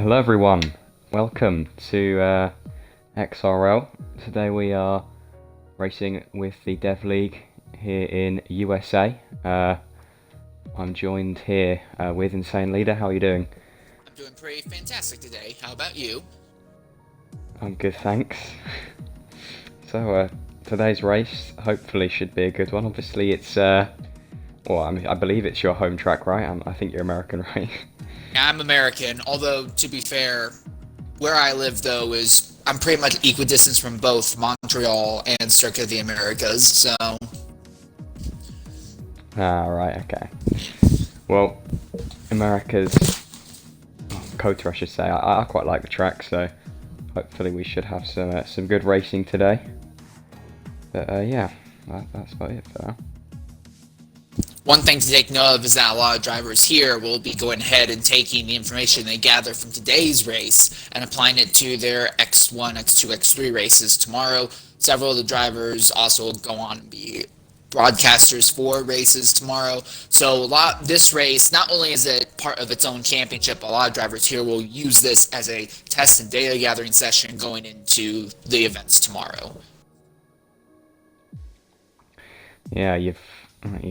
Hello everyone, welcome to XRL. Today we are racing with the Dev League here in USA. I'm joined here with Insane Leader. How are you doing? I'm doing pretty fantastic today. How about you? I'm good, thanks. So today's race hopefully should be a good one. Obviously it's, I believe it's your home track, right? I think you're American, right? I'm American, although to be fair, where I live though is I'm pretty much equidistant from both Montreal and Circuit of the Americas, so Right, okay. Well, America's Kota, I should say. I quite like the track, so hopefully we should have some good racing today. But yeah, that's about it for now. one thing to take note of is that a lot of drivers here will be going ahead and taking the information they gather from today's race and applying it to their X1, X2, X3 races tomorrow. Several of the drivers also go on and be broadcasters for races tomorrow. So this race, not only is it part of its own championship, a lot of drivers here will use this as a test and data gathering session going into the events tomorrow. Yeah, you've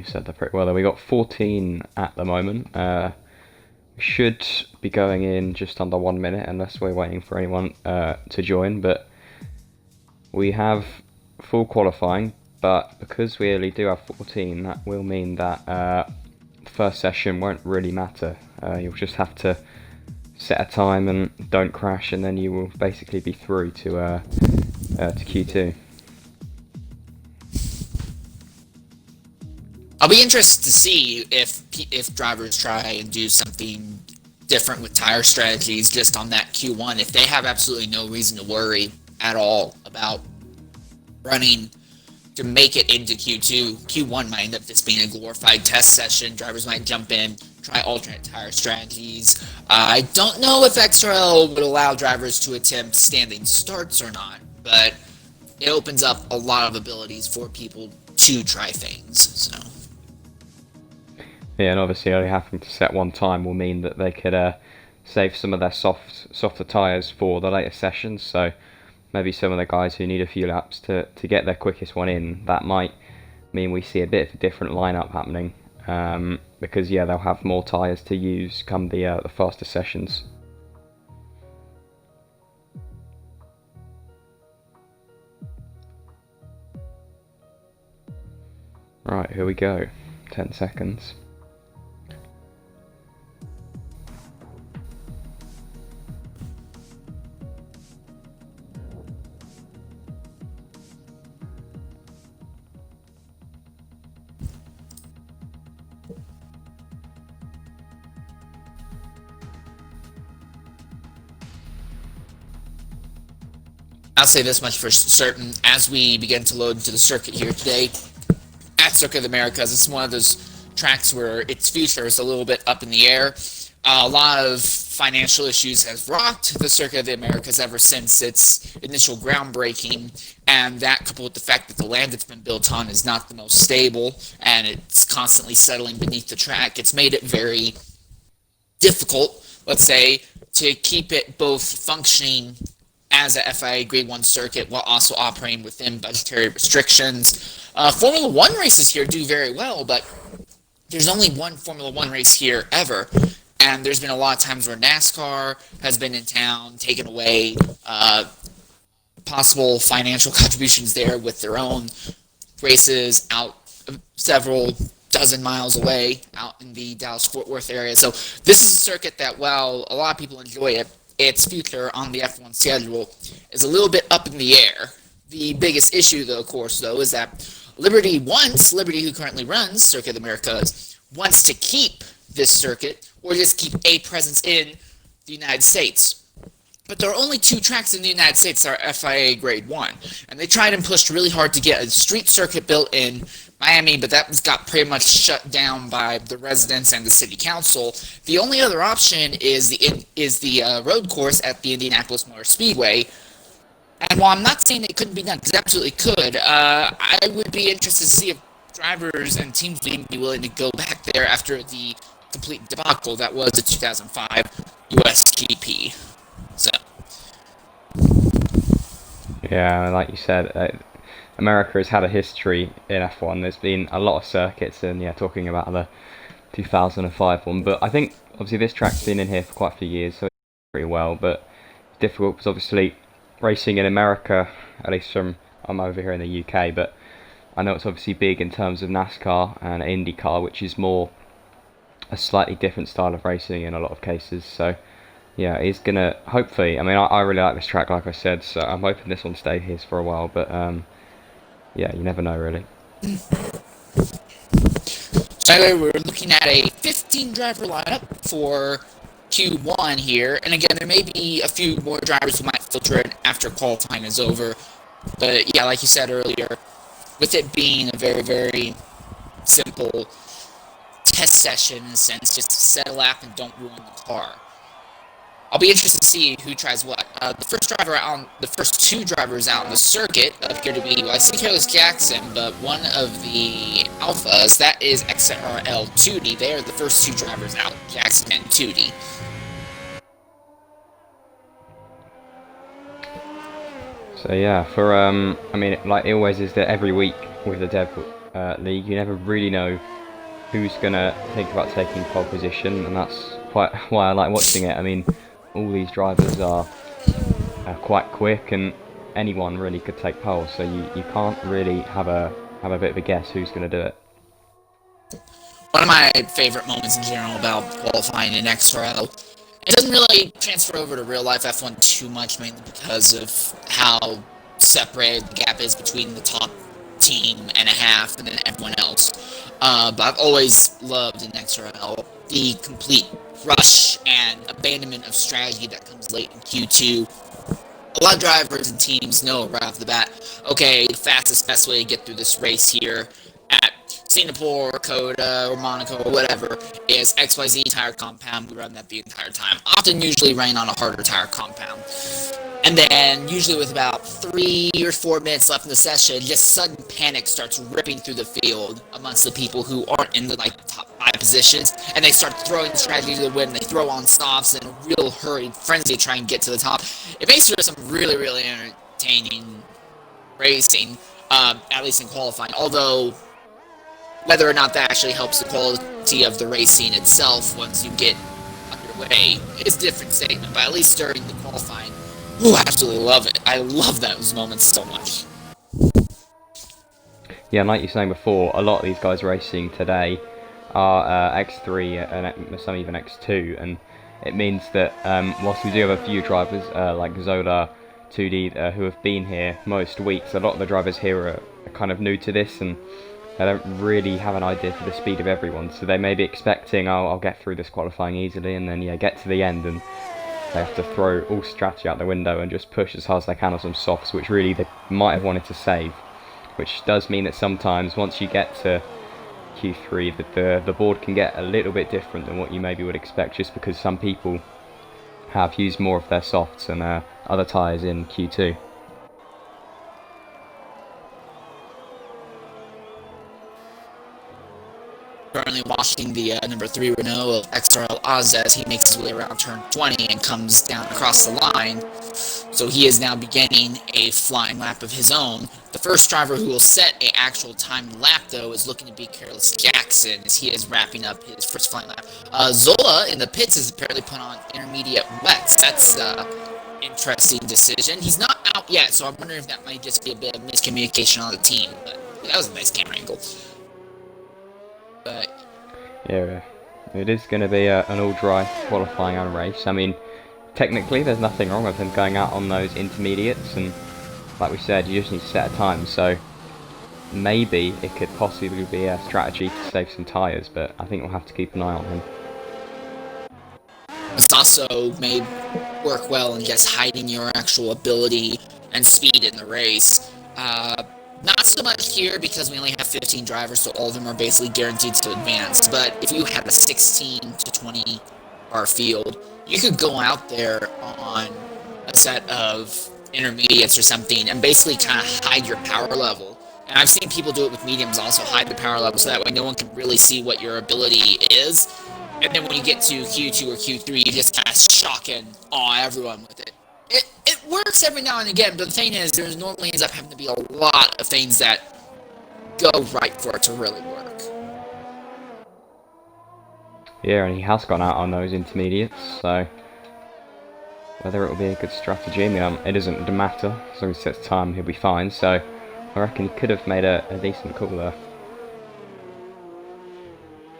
said that pretty well. We got 14 at the moment. We should be going in just under 1 minute unless we're waiting for anyone to join. But we have full qualifying. But because we only do have 14, that will mean that the first session won't really matter. You'll just have to set a time and don't crash, and then you will basically be through to Q2. I'll be interested to see if drivers try and do something different with tire strategies just on that Q1. If they have absolutely no reason to worry at all about running to make it into Q2, Q1 might end up just being a glorified test session. Drivers might jump in, try alternate tire strategies. I don't know if XRL would allow drivers to attempt standing starts or not, but it opens up a lot of abilities for people to try things. So. Yeah, and obviously only having to set one time will mean that they could save some of their softer tyres for the later sessions. So maybe some of the guys who need a few laps to get their quickest one in, that might mean we see a bit of a different lineup happening. Because yeah, they'll have more tyres to use come the faster sessions. Right, here we go. 10 seconds. I'll say this much for certain, as we begin to load into the circuit here today, at Circuit of the Americas, it's one of those tracks where its future is a little bit up in the air. A lot of financial issues have rocked the Circuit of the Americas ever since its initial groundbreaking, and that coupled with the fact that the land it's been built on is not the most stable, and it's constantly settling beneath the track, it's made it very difficult, let's say, to keep it both functioning as a FIA Grade 1 circuit while also operating within budgetary restrictions. Formula 1 races here do very well, but there's only one Formula 1 race here ever, and there's been a lot of times where NASCAR has been in town, taken away possible financial contributions there with their own races out several dozen miles away out in the Dallas-Fort Worth area. So this is a circuit that, while a lot of people enjoy it, its future on the F1 schedule is a little bit up in the air. The biggest issue, though, of course, though, is that Liberty, who currently runs Circuit of the Americas, wants to keep this circuit or just keep a presence in the United States. But there are only two tracks in the United States that are FIA Grade 1, and they tried and pushed really hard to get a street circuit built in Miami, but that got pretty much shut down by the residents and the city council. The only other option is the road course at the Indianapolis Motor Speedway. And while I'm not saying it couldn't be done, because it absolutely could, I would be interested to see if drivers and teams would be willing to go back there after the complete debacle that was the 2005 US GP. Yeah, like you said, America has had a history in F1. There's been a lot of circuits, and yeah, talking about the 2005 one. But I think obviously this track's been in here for quite a few years, so it's pretty well. But it's difficult because obviously racing in America, at least from I'm over here in the UK, but I know it's obviously big in terms of NASCAR and IndyCar, which is more a slightly different style of racing in a lot of cases. So yeah, it's gonna hopefully. I mean, I really like this track, like I said, so I'm hoping this one stays here for a while. But yeah, you never know, really. So we're looking at a 15 driver lineup for Q1 here, and again, there may be a few more drivers who might filter in after qualifying is over. But yeah, like you said earlier, with it being a very, very simple test session in a sense, just set a lap and don't ruin the car. I'll be interested to see who tries what. The first two drivers out on the circuit appear to be, well, I see Carlos Jackson, but one of the Alphas, that is XRL Tootie. They are the first two drivers out, Jackson and Tootie. So yeah, for I mean, like it always is that every week with the Dev League, you never really know who's gonna think about taking pole position, and that's quite why I like watching it. I mean, all these drivers are quite quick, and anyone really could take pole, so you can't really have a bit of a guess who's gonna do it. One of my favorite moments in general about qualifying in XRL, it doesn't really transfer over to real life F1 too much, mainly because of how separated the gap is between the top team and a half and then everyone else. But I've always loved in XRL the complete rush and abandonment of strategy that comes late in Q2. A lot of drivers and teams know right off the bat, okay, the fastest, best way to get through this race here at Singapore, Coda, or Monaco, or whatever, is XYZ tire compound. We run that the entire time. Often, usually running on a harder tire compound. And then, usually with about 3 or 4 minutes left in the session, just sudden panic starts ripping through the field amongst the people who aren't in the top 5 positions, and they start throwing strategy to the wind. They throw on softs in a real hurried frenzy to try and get to the top. It makes for some really, really entertaining racing, at least in qualifying. Although, whether or not that actually helps the quality of the racing itself once you get underway is a different statement. But at least during the qualifying, ooh, I absolutely love it. I love those moments so much. Yeah, and like you were saying before, a lot of these guys racing today are X3 and some even X2, and it means that whilst we do have a few drivers like Zola, 2D, who have been here most weeks, a lot of the drivers here are kind of new to this, and they don't really have an idea for the speed of everyone, so they may be expecting, oh, I'll get through this qualifying easily, and then yeah, get to the end and they have to throw all strategy out the window and just push as hard as they can on some softs, which really they might have wanted to save. Which does mean that sometimes once you get to Q3, that the board can get a little bit different than what you maybe would expect, just because some people have used more of their softs and other tyres in Q2. Currently watching the number 3 Renault of XRL Oz as he makes his way around turn 20 and comes down across the line. So he is now beginning a flying lap of his own. The first driver who will set an actual timed lap, though, is looking to be Carlos Jackson as he is wrapping up his first flying lap. Zola in the pits has apparently put on intermediate wets. That's an interesting decision. He's not out yet, so I'm wondering if that might just be a bit of miscommunication on the team. But that was a nice camera angle. But yeah, it is going to be an all-dry qualifying and race. I mean, technically there's nothing wrong with him going out on those intermediates, and like we said, you just need to set a time, so maybe it could possibly be a strategy to save some tyres, but I think we'll have to keep an eye on him. this also may work well in just hiding your actual ability and speed in the race. Not so much here because we only have 15 drivers, so all of them are basically guaranteed to advance. But if you had a 16 to 20 car field, you could go out there on a set of intermediates or something and basically kind of hide your power level. And I've seen people do it with mediums also, hide the power level so that way no one can really see what your ability is. And then when you get to Q2 or Q3, you just kind of shock and awe everyone with it. It works every now and again, but the thing is, there normally ends up having to be a lot of things that go right for it to really work. Yeah, and he has gone out on those intermediates, so whether it'll be a good strategy, I mean, it doesn't matter. As long as he sets time, he'll be fine, so I reckon he could have made a decent call there.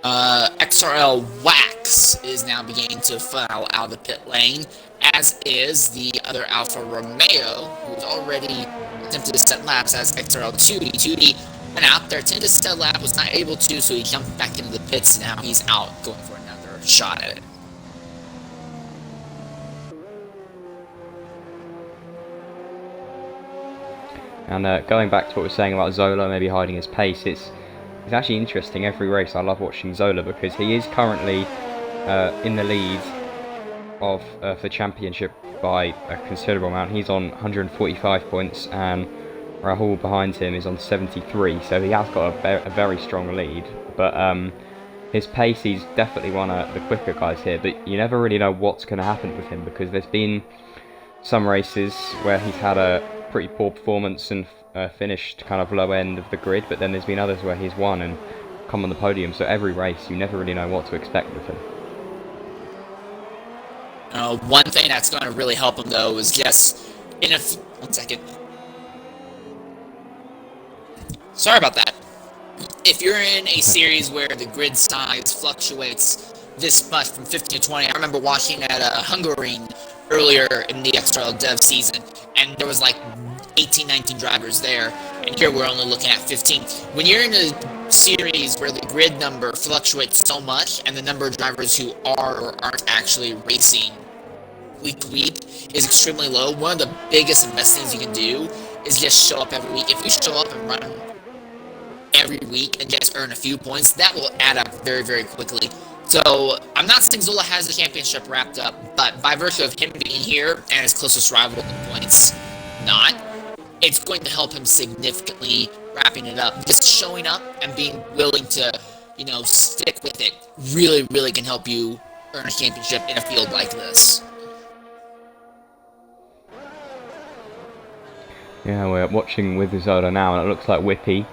XRL Wax is now beginning to file out of the pit lane, as is the other Alfa Romeo, who's already attempted to set laps as XRL 2D. 2D went out there, attempted to set a lap, was not able to, so he jumped back into the pits, and now he's out going for another shot at it. And going back to what we were saying about Zola maybe hiding his pace, it's actually interesting every race. I love watching Zola because he is currently in the lead of the championship by a considerable amount. He's on 145 points and Rahul behind him is on 73, so he has got a very strong lead. But his pace, he's definitely one of the quicker guys here, but you never really know what's going to happen with him because there's been some races where he's had a pretty poor performance and finished kind of low end of the grid, but then there's been others where he's won and come on the podium, so every race you never really know what to expect with him. One thing that's going to really help him though is just in a 1 second. Sorry about that. If you're in a series where the grid size fluctuates this much from 15 to 20, I remember watching at Hungaroring earlier in the XRL Dev season, and there was like 18, 19 drivers there, and here we're only looking at 15. When you're in a series where the grid number fluctuates so much, and the number of drivers who are or aren't actually racing week to week is extremely low, one of the biggest and best things you can do is just show up every week. If you show up and run every week and just earn a few points, that will add up very, very quickly. So, I'm not saying Zola has the championship wrapped up, but by virtue of him being here and his closest rival in points not, it's going to help him significantly wrapping it up. Just showing up and being willing to, stick with it really, really can help you earn a championship in a field like this. Yeah, we're watching with Zola now, and it looks like Whippy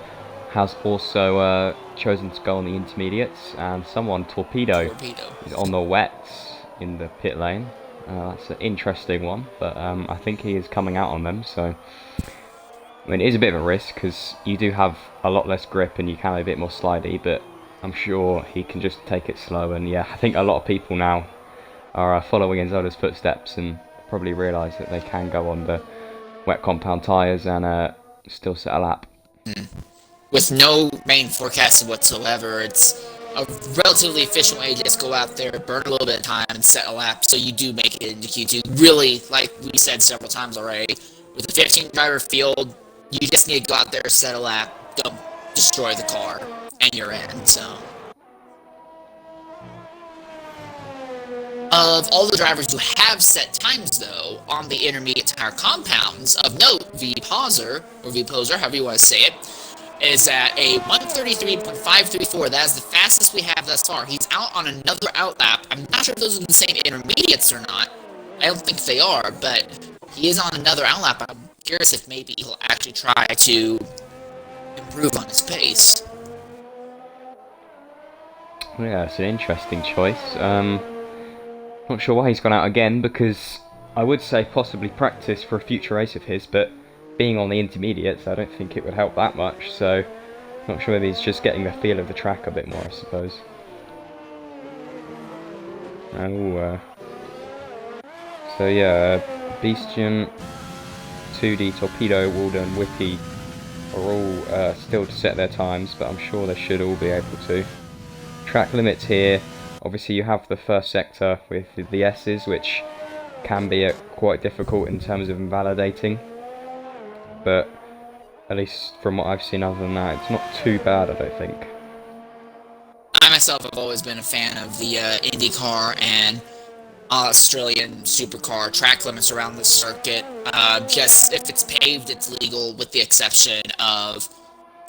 has also chosen to go on the intermediates, and someone, Torpedo, is on the wets in the pit lane. That's an interesting one, but I think he is coming out on them, so I mean, it is a bit of a risk because you do have a lot less grip and you can be a bit more slidey, but I'm sure he can just take it slow. And yeah, I think a lot of people now are following in Zola's footsteps and probably realise that they can go on the wet compound tyres and still set a lap. With no rain forecasted whatsoever, it's a relatively efficient way to just go out there, burn a little bit of time, and set a lap so you do make it into Q2. Really, like we said several times already, with a 15-driver field, you just need to go out there, set a lap, don't destroy the car, and you're in, so. Of all the drivers who have set times, though, on the intermediate tire compounds, of note, VPoser, or VPoser, however you want to say it, is at a 133.534. That is the fastest we have thus far. He's out on another outlap. I'm not sure if those are the same intermediates or not. I don't think they are, but he is on another outlap. I'm curious if maybe he'll actually try to improve on his pace. Yeah, it's an interesting choice. Not sure why he's gone out again, because I would say possibly practice for a future race of his, but being on the intermediates, I don't think it would help that much, so not sure maybe he's just getting the feel of the track a bit more, I suppose. So yeah, Beastian, 2D, Torpedo, Walden, Whippy are all still to set their times, but I'm sure they should all be able to. Track limits here, obviously you have the first sector with the S's, which can be quite difficult in terms of invalidating. But at least from what I've seen other than that, it's not too bad, I don't think. I myself have always been a fan of the IndyCar and Australian supercar track limits around the circuit. Just if it's paved, it's legal, with the exception of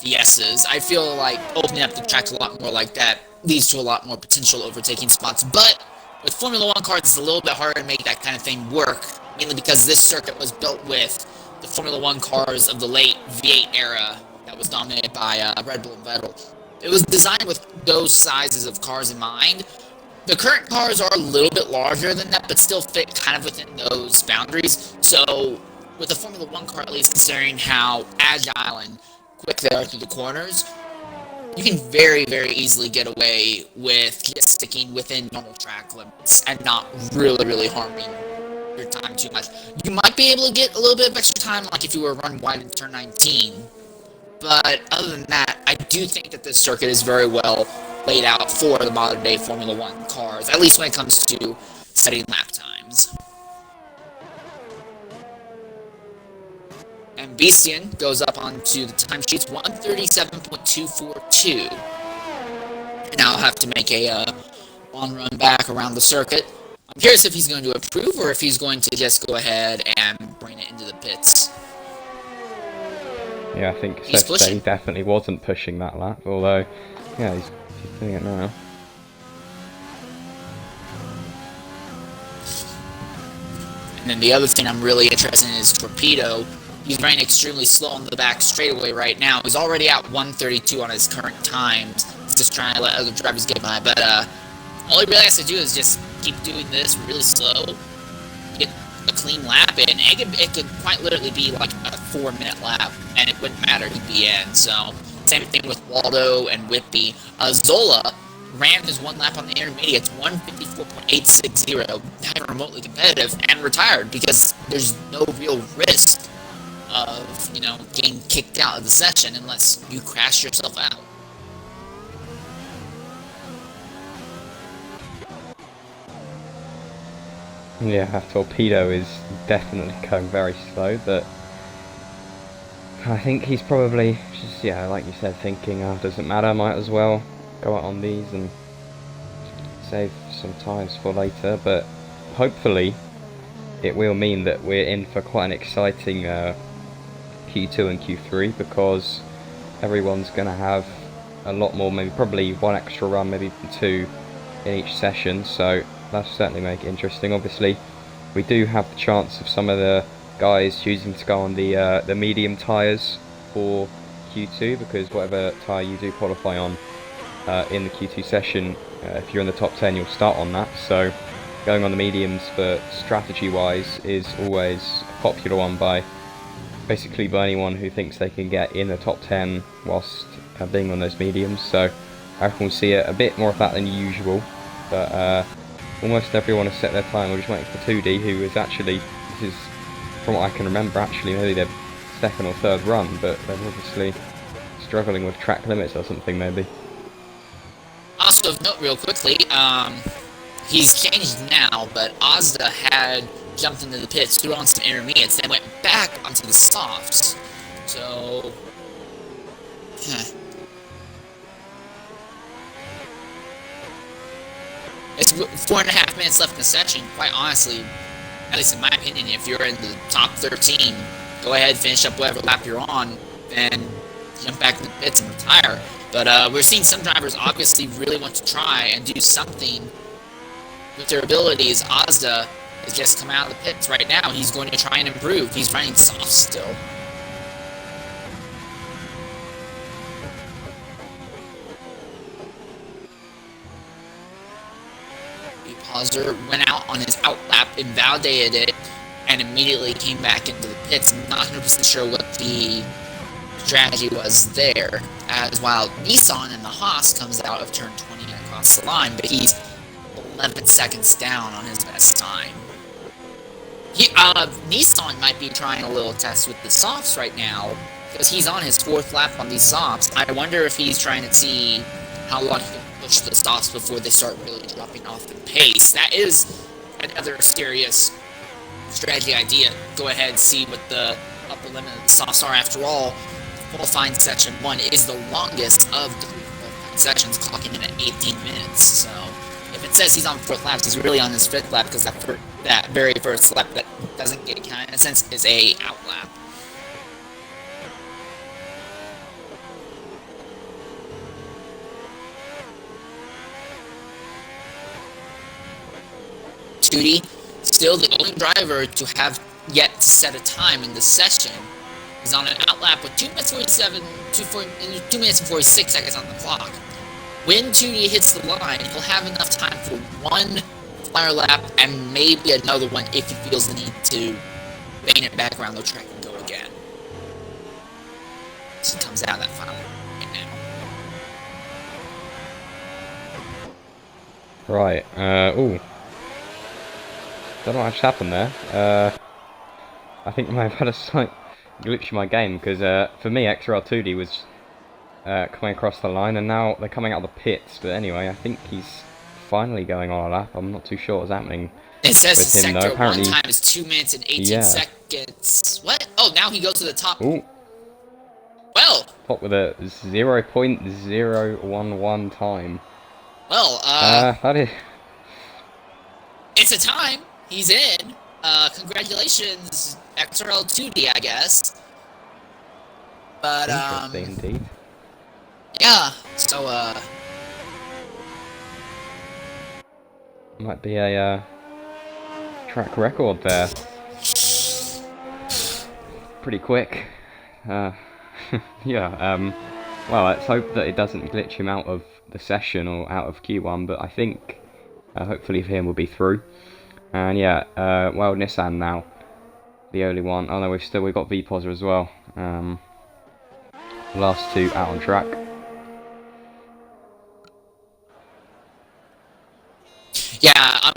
the S's. I feel like opening up the track a lot more like that leads to a lot more potential overtaking spots. But with Formula 1 cars, it's a little bit harder to make that kind of thing work mainly because this circuit was built with the Formula One cars of the late V8 era that was dominated by Red Bull and Vettel. It was designed with those sizes of cars in mind. The current cars are a little bit larger than that, but still fit kind of within those boundaries. So, with the Formula One car, at least considering how agile and quick they are through the corners, you can very, very easily get away with just sticking within normal track limits and not really, really harming your time too much. You might be able to get a little bit of extra time, like if you were running wide in turn 19. But other than that, I do think that this circuit is very well laid out for the modern day Formula One cars, at least when it comes to setting lap times. And Beastian goes up onto the timesheets 137.242. Now I'll have to make a long run back around the circuit. I'm curious if he's going to improve or if he's going to just go ahead and bring it into the pits. Yeah, I think safe to say he definitely wasn't pushing that lap, although, yeah, he's doing it now. And then the other thing I'm really interested in is Torpedo. He's running extremely slow on the back straightaway right now. He's already at 132 on his current times. He's just trying to let other drivers get by, but all he really has to do is just keep doing this really slow, get a clean lap in. It could quite literally be like a 4-minute lap, and it wouldn't matter, he'd be in. So, same thing with Waldo and Whitby. Zola ran his one lap on the intermediates, 154.860, not even remotely competitive, and retired because there's no real risk of, getting kicked out of the session unless you crash yourself out. Yeah, Torpedo is definitely going very slow, but I think he's probably just, like you said, thinking, doesn't matter, might as well go out on these and save some times for later, but hopefully it will mean that we're in for quite an exciting Q2 and Q3, because everyone's going to have a lot more, maybe probably one extra run, maybe even two in each session, so that'll certainly make it interesting. Obviously, we do have the chance of some of the guys choosing to go on the medium tyres for Q2, because whatever tyre you do qualify on in the Q2 session, if you're in the top 10, you'll start on that. So going on the mediums for strategy-wise is always a popular one by anyone who thinks they can get in the top 10 whilst being on those mediums. So I reckon we'll see a bit more of that than usual, but almost everyone has set their time. We're just waiting for 2D, who is actually, this is, from what I can remember, actually maybe their second or third run, but they're obviously struggling with track limits or something, maybe. Also of note real quickly, he's changed now, but Ozda had jumped into the pits, threw on some intermediates, then went back onto the softs. So, it's 4.5 minutes left in the session. Quite honestly, at least in my opinion, if you're in the top 13, go ahead, finish up whatever lap you're on, and jump back in the pits and retire. But we're seeing some drivers obviously really want to try and do something with their abilities. Ozda has just come out of the pits right now. He's going to try and improve. He's running soft still. Pauser went out on his out lap, invalidated it, and immediately came back into the pits. I'm not 100% sure what the strategy was there, as while Nissan and the Haas comes out of turn 20 and across the line, but he's 11 seconds down on his best time. Nissan might be trying a little test with the softs right now, because he's on his 4th lap on these softs. I wonder if he's trying to see how long he can push the softs before they start really dropping off the pace. That is another serious strategy idea. Go ahead and see what the upper limit of the softs are. After all, qualifying section 1 is the longest of the 3 qualifying sections, clocking in at 18 minutes. So if it says he's on 4th lap, he's really on his 5th lap, because that very first lap that doesn't get counted in a sense is a out lap. Tootie still the only driver to have yet to set a time in this session. He's on an outlap with 2 minutes 47, 2 minutes and 46 seconds on the clock. When 2D hits the line, he'll have enough time for one flyer lap and maybe another one if he feels the need to bang it back around the track and go again. So he comes out of that final right now. Right, ooh. Don't know what just happened there. I think I might have had a slight glitch in my game, because for me, XRL 2D was coming across the line, and now they're coming out of the pits. But anyway, I think he's finally going on a lap. I'm not too sure what's happening. It says with his him, sector though. Apparently, 1 time is 2 minutes and 18 seconds. What? Oh, now he goes to the top. Ooh. Well. Top with a 0.011 time. Well, that is. It's a time. He's in. Congratulations, XRL 2D, I guess. But, Interesting indeed. Yeah, so, might be a, track record there. Pretty quick. Yeah, well, let's hope that it doesn't glitch him out of the session or out of Q1, but I think, hopefully for him we'll be through. And yeah, well, Nissan now, the only one. Oh no, we've got VPOSer as well. Last two out on track. Yeah, I'm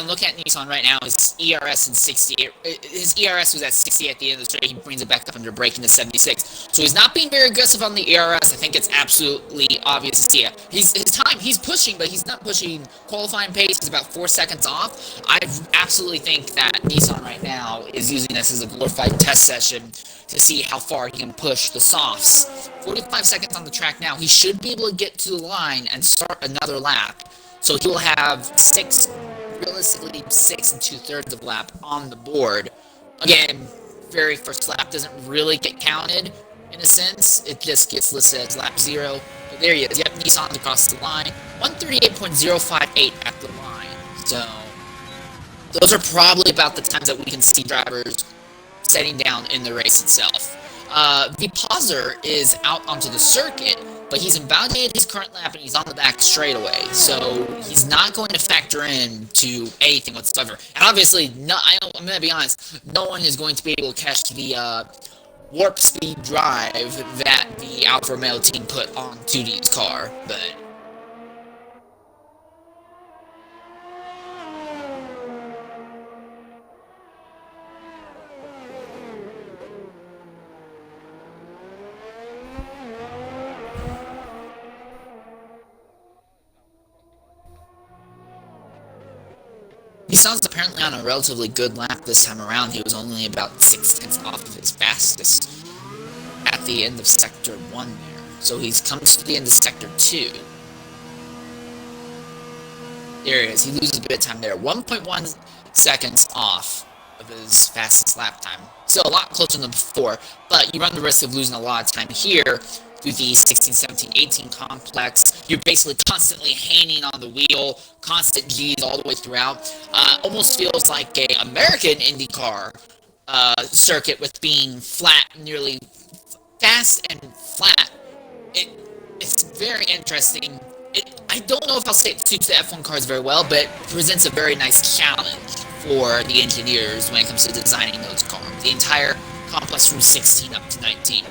looking at Nissan right now. His ERS in 68. His ERS was at 60 at the end of the straight. He brings it back up under braking to 76. So he's not being very aggressive on the ERS. I think it's absolutely obvious to see it. His time, he's pushing, but he's not pushing qualifying pace. He's about 4 seconds off. I absolutely think that Nissan right now is using this as a glorified test session to see how far he can push the softs. 45 seconds on the track now. He should be able to get to the line and start another lap. So he will have realistically 6 2/3 of lap on the board. Again, very first lap doesn't really get counted in a sense. It just gets listed as lap 0. But there he is. Yep, Nissan's across the line. 138.058 at the line. So those are probably about the times that we can see drivers setting down in the race itself. VPOSer is out onto the circuit, but he's invalidated his current lap and he's on the back straightaway, so he's not going to factor in to anything whatsoever. And obviously, I'm going to be honest, no one is going to be able to catch the warp speed drive that the Alfa Romeo team put on 2D's car, but Nissan's apparently on a relatively good lap this time around. He was only about 6 seconds off of his fastest at the end of Sector 1 there. So he's come to the end of Sector 2. There he is. He loses a bit of time there. 1.1 seconds off of his fastest lap time. Still a lot closer than before, but you run the risk of losing a lot of time here through the 16, 17, 18 complex. You're basically constantly hanging on the wheel, constant G's all the way throughout. Almost feels like a American IndyCar circuit with being flat, nearly fast and flat. It's very interesting. I don't know if I'll say it suits the F1 cars very well, but it presents a very nice challenge for the engineers when it comes to designing those cars. The entire complex from 16 up to 19.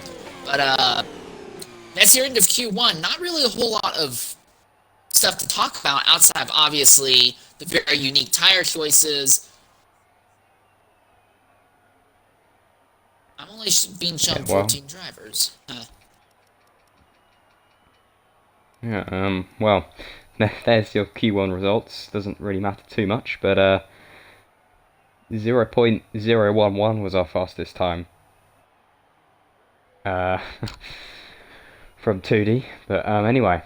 But that's your end of Q1. Not really a whole lot of stuff to talk about outside of, obviously, the very unique tire choices. I'm only being shown 14 drivers. Yeah, well, there's your Q1 results. Doesn't really matter too much, but 0.011 was our fastest time. From 2D, but anyway,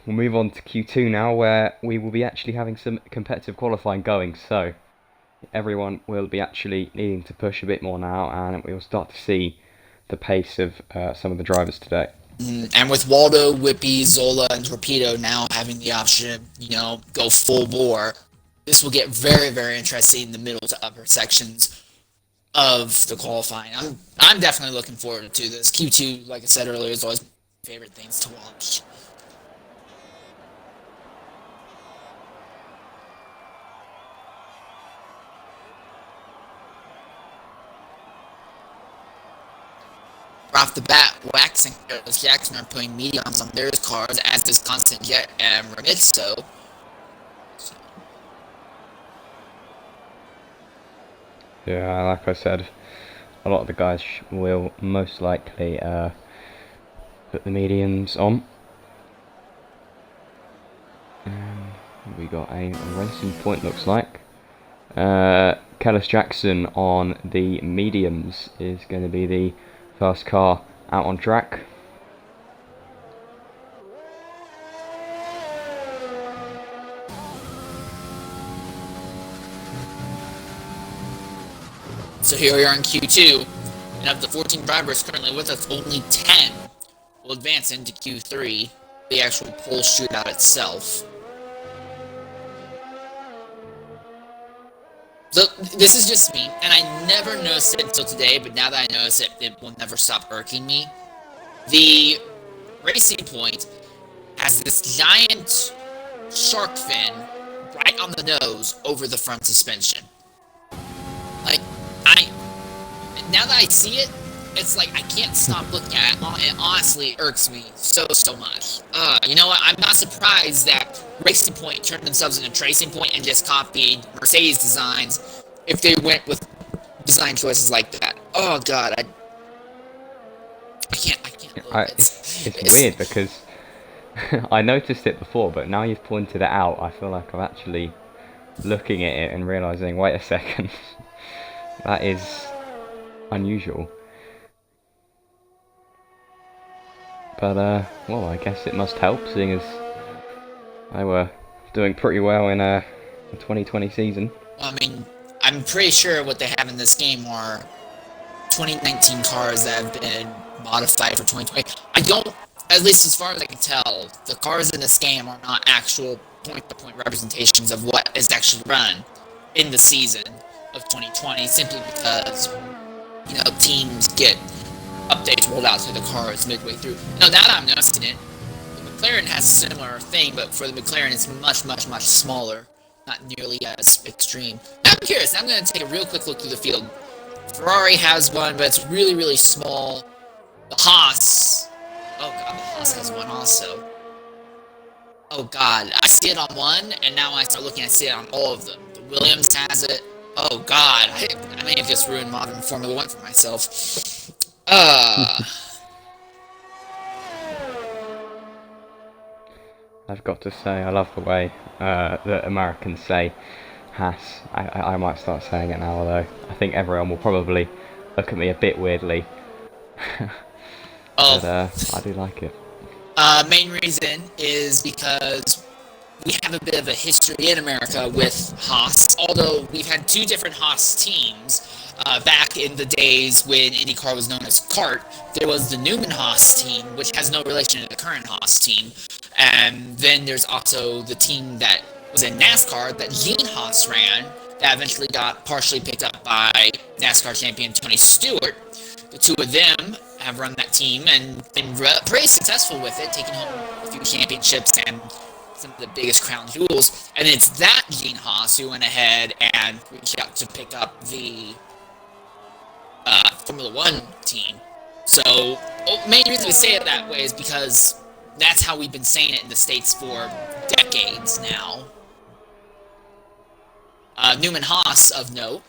we'll move on to Q2 now, where we will be actually having some competitive qualifying going, so everyone will be actually needing to push a bit more now, and we'll start to see the pace of some of the drivers today. And with Waldo, Whippy, Zola, and Torpedo now having the option, go full bore, this will get very, very interesting in the middle to upper sections of the qualifying. I'm definitely looking forward to this. Q2, like I said earlier, is always my favorite things to watch. Off the bat, Wax and Carlos Jackson are putting mediums on their cars, as is Constant Jet and Ramitso. So. Yeah, like I said, a lot of the guys will most likely put the mediums on. We got a racing point, looks like. Carlos Jackson on the mediums is going to be the first car out on track. So here we are in Q2, and of the 14 drivers currently with us, only 10 will advance into Q3, the actual pole shootout itself. So this is just me, and I never noticed it until today, but now that I notice it, it will never stop irking me. The Racing Point has this giant shark fin right on the nose over the front suspension. Like, now that I see it, it's like I can't stop looking at it. It honestly irks me so much. You know what? I'm not surprised that Racing Point turned themselves into Tracing Point and just copied Mercedes designs if they went with design choices like that. Oh god, I can't look. It's weird because I noticed it before, but now you've pointed it out, I feel like I'm actually looking at it and realising, wait a second, that is unusual. But, well, I guess it must help, seeing as they were doing pretty well in the 2020 season. I mean, I'm pretty sure what they have in this game are 2019 cars that have been modified for 2020. I don't, at least as far as I can tell, the cars in this game are not actual point-to-point representations of what is actually run in the season of 2020, simply because, you know, teams get updates rolled out to the cars midway through. Now that I'm noticing it, the McLaren has a similar thing, but for the McLaren it's much smaller, not nearly as extreme. Now I'm curious, I'm going to take a real quick look through the field. Ferrari has one, but it's really small. The Haas, oh god, the Haas has one also. Oh god, I see it on one, and now when I start looking, I see it on all of them. The Williams has it. Oh god, I may have just ruined modern Formula 1 for myself. I've got to say, I love the way that Americans say Haas. I might start saying it now, although I think everyone will probably look at me a bit weirdly. But I do like it. Main reason is because we have a bit of a history in America with Haas, although we've had two different Haas teams. Back in the days when IndyCar was known as CART, there was the Newman Haas team, which has no relation to the current Haas team. And then there's also the team that was in NASCAR that Gene Haas ran, that eventually got partially picked up by NASCAR champion Tony Stewart. The two of them have run that team and been pretty successful with it, taking home a few championships and some of the biggest crown jewels. And it's that Gene Haas who went ahead and reached out to pick up the Formula 1 team. So, main reason we say it that way is because that's how we've been saying it in the States for decades now. Newman Haas, of note,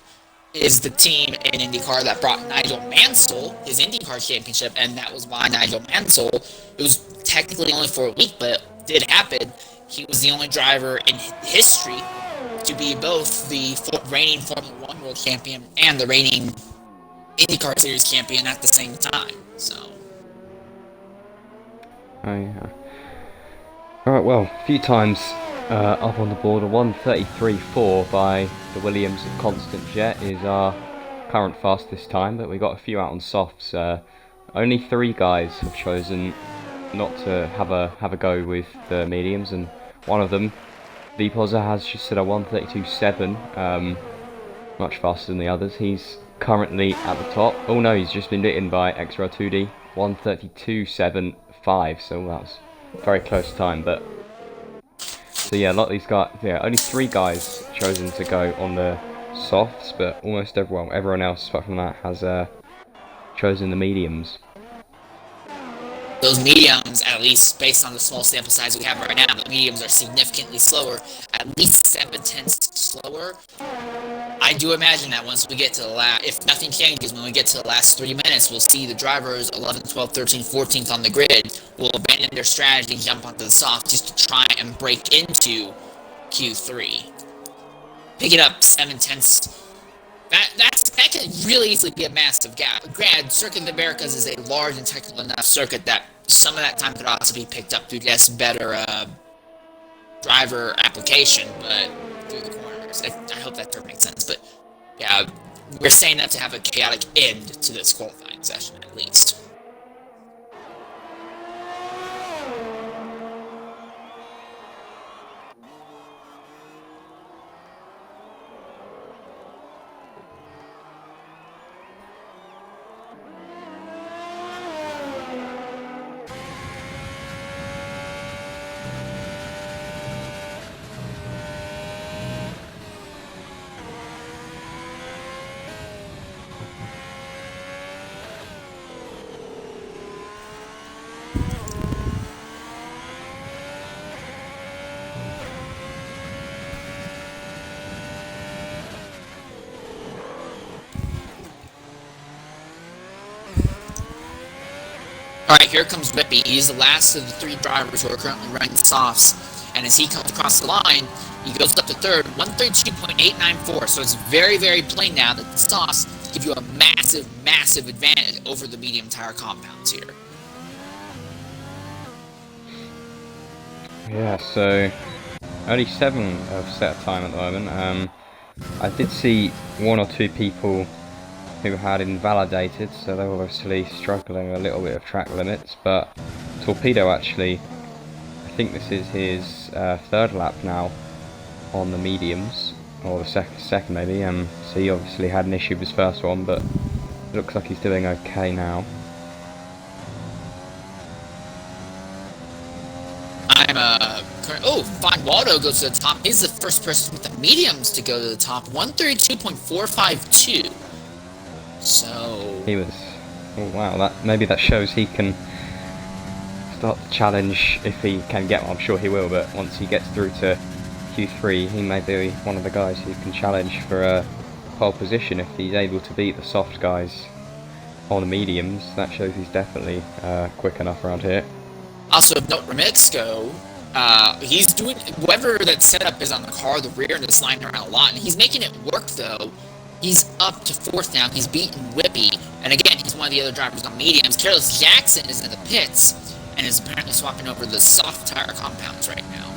is the team in IndyCar that brought Nigel Mansell his IndyCar championship, and that was why Nigel Mansell, it was technically only for a week, but it did happen. He was the only driver in history to be both the reigning Formula 1 world champion and the reigning IndyCar Series champion at the same time, so. Oh yeah. Alright, well, a few times up on the board. A 1:33.4 by the Williams Constant Jet is our current fastest time, but we got a few out on softs. Only 3 guys have chosen not to have a go with the mediums, and one of them Vpoza has just at a 132.7, much faster than the others. He's currently at the top. Oh no, he's just been beaten by XRL 2D, 132.75, so that was very close time. But so yeah, a lot of these guys, yeah, only 3 guys chosen to go on the softs, but almost everyone else apart from that has chosen the mediums. Those mediums, at least based on the small sample size we have right now, the mediums are significantly slower, at least 7/10 slower. I do imagine that once we get to the last, if nothing changes, when we get to the last 3 minutes, we'll see the drivers 11th, 12th, 13th, 14th on the grid will abandon their strategy, jump onto the soft just to try and break into Q3. Picking up 7/10. That could really easily be a massive gap. Granted, Circuit of the Americas is a large and technical enough circuit that some of that time could also be picked up through just better driver application, but through the corners. I hope that term makes sense, but yeah, we're saying that to have a chaotic end to this qualifying session at least. Alright, here comes Whippy. He's the last of the 3 drivers who are currently running softs. And as he comes across the line, he goes up to third, 132.894. So it's very, very plain now that the softs give you a massive, massive advantage over the medium tire compounds here. Yeah, so only 7 have set a time at the moment. I did see 1 or 2 people who had invalidated, so they're obviously struggling a little bit of track limits, but Torpedo actually, I think this is his 3rd lap now on the mediums, or the second maybe, so he obviously had an issue with his first one, but it looks like he's doing okay now. Fine Waldo goes to the top. He's the first person with the mediums to go to the top, 132.452. So he was, oh wow, maybe that shows he can start the challenge if he can get one. I'm sure he will, but once he gets through to Q3, he may be one of the guys who can challenge for a pole position if he's able to beat the soft guys on the mediums. That shows he's definitely quick enough around here. Also, note Remixco, he's doing whatever that setup is on the car, the rear, and it's sliding around a lot, and he's making it work though. He's up to 4th now. He's beaten Whippy. And again, he's one of the other drivers on mediums. Careless Jackson is in the pits and is apparently swapping over the soft tire compounds right now.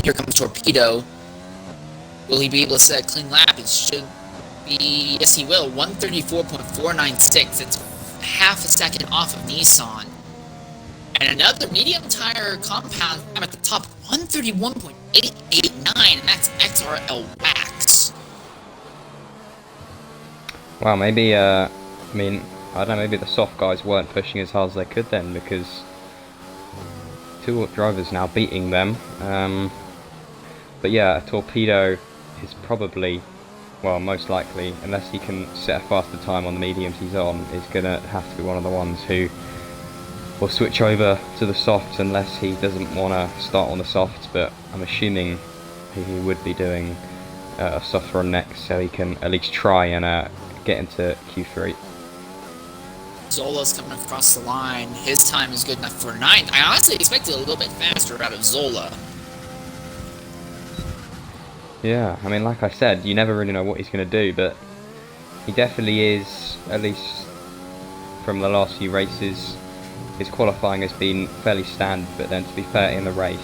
Here comes Torpedo. Will he be able to set a clean lap? It should be... Yes, he will. 134.496. It's half a second off of Nissan. And another medium tire compound at the top, 131.889, and that's XRL Wax. Wow, maybe, I mean, I don't know, maybe the soft guys weren't pushing as hard as they could then, because 2 drivers now beating them. But yeah, Torpedo is probably, well, most likely, unless he can set a faster time on the mediums he's on, is going to have to be one of the ones who will switch over to the softs unless he doesn't want to start on the softs, but I'm assuming he would be doing a soft run next, so he can at least try and get into Q3. Zola's coming across the line. His time is good enough for 9th. I honestly expected a little bit faster out of Zola. Yeah, I mean, like I said, you never really know what he's going to do, but he definitely is, at least from the last few races. His qualifying has been fairly standard, but then to be fair, in the race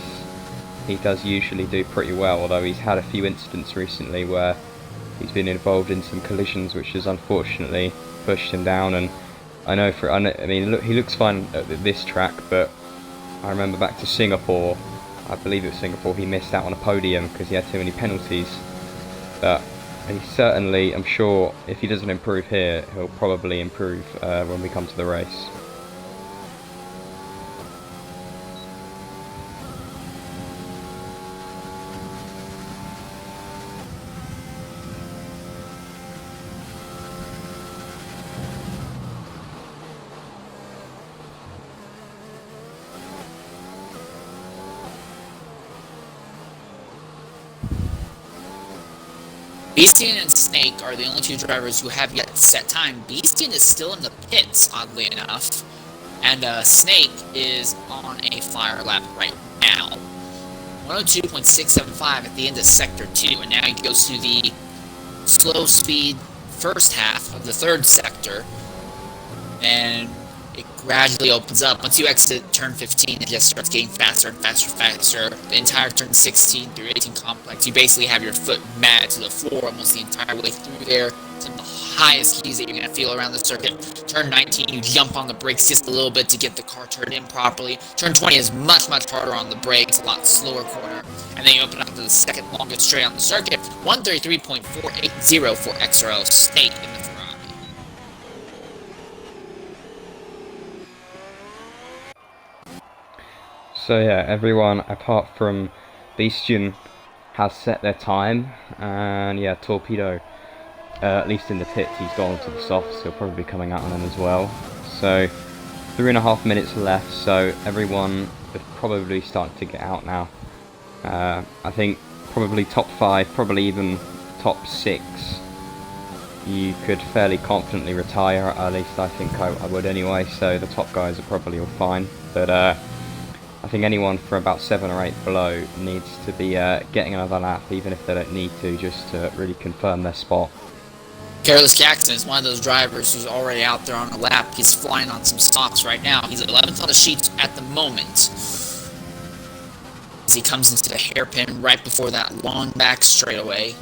he does usually do pretty well, although he's had a few incidents recently where he's been involved in some collisions which has unfortunately pushed him down, and I mean, look, he looks fine at this track, but I remember back to Singapore. I believe it was Singapore. He missed out on a podium because he had too many penalties. But he certainly, I'm sure, if he doesn't improve here, he'll probably improve when we come to the race. Beastian and Snake are the only two drivers who have yet set time. Beastian is still in the pits, oddly enough, and Snake is on a flyer lap right now. 102.675 at the end of Sector 2, and now he goes through the slow speed first half of the third sector, and it gradually opens up. Once you exit turn 15, it just starts getting faster and faster and faster. The entire turn 16 through 18 complex, you basically have your foot mad to the floor almost the entire way through there. Some of the highest keys that you're going to feel around the circuit. Turn 19, you jump on the brakes just a little bit to get the car turned in properly. Turn 20 is much, much harder on the brakes, a lot slower corner. And then you open up to the second longest straight on the circuit, 133.480 for XRL Snake in the Ferrari. So yeah, everyone apart from Beastian has set their time, and yeah, Torpedo, at least in the pits, he's gone to the softs. He'll probably be coming out on them as well. So 3.5 minutes left, so everyone is probably starting to get out now. I think probably top 5, probably even top 6, you could fairly confidently retire. At least I think I would anyway, so the top guys are probably all fine, but I think anyone from about 7 or 8 below needs to be getting another lap, even if they don't need to, just to really confirm their spot. Carlos Jackson is one of those drivers who's already out there on a lap. He's flying on some softs right now. He's 11th on the sheets at the moment. As he comes into the hairpin right before that long back straightaway.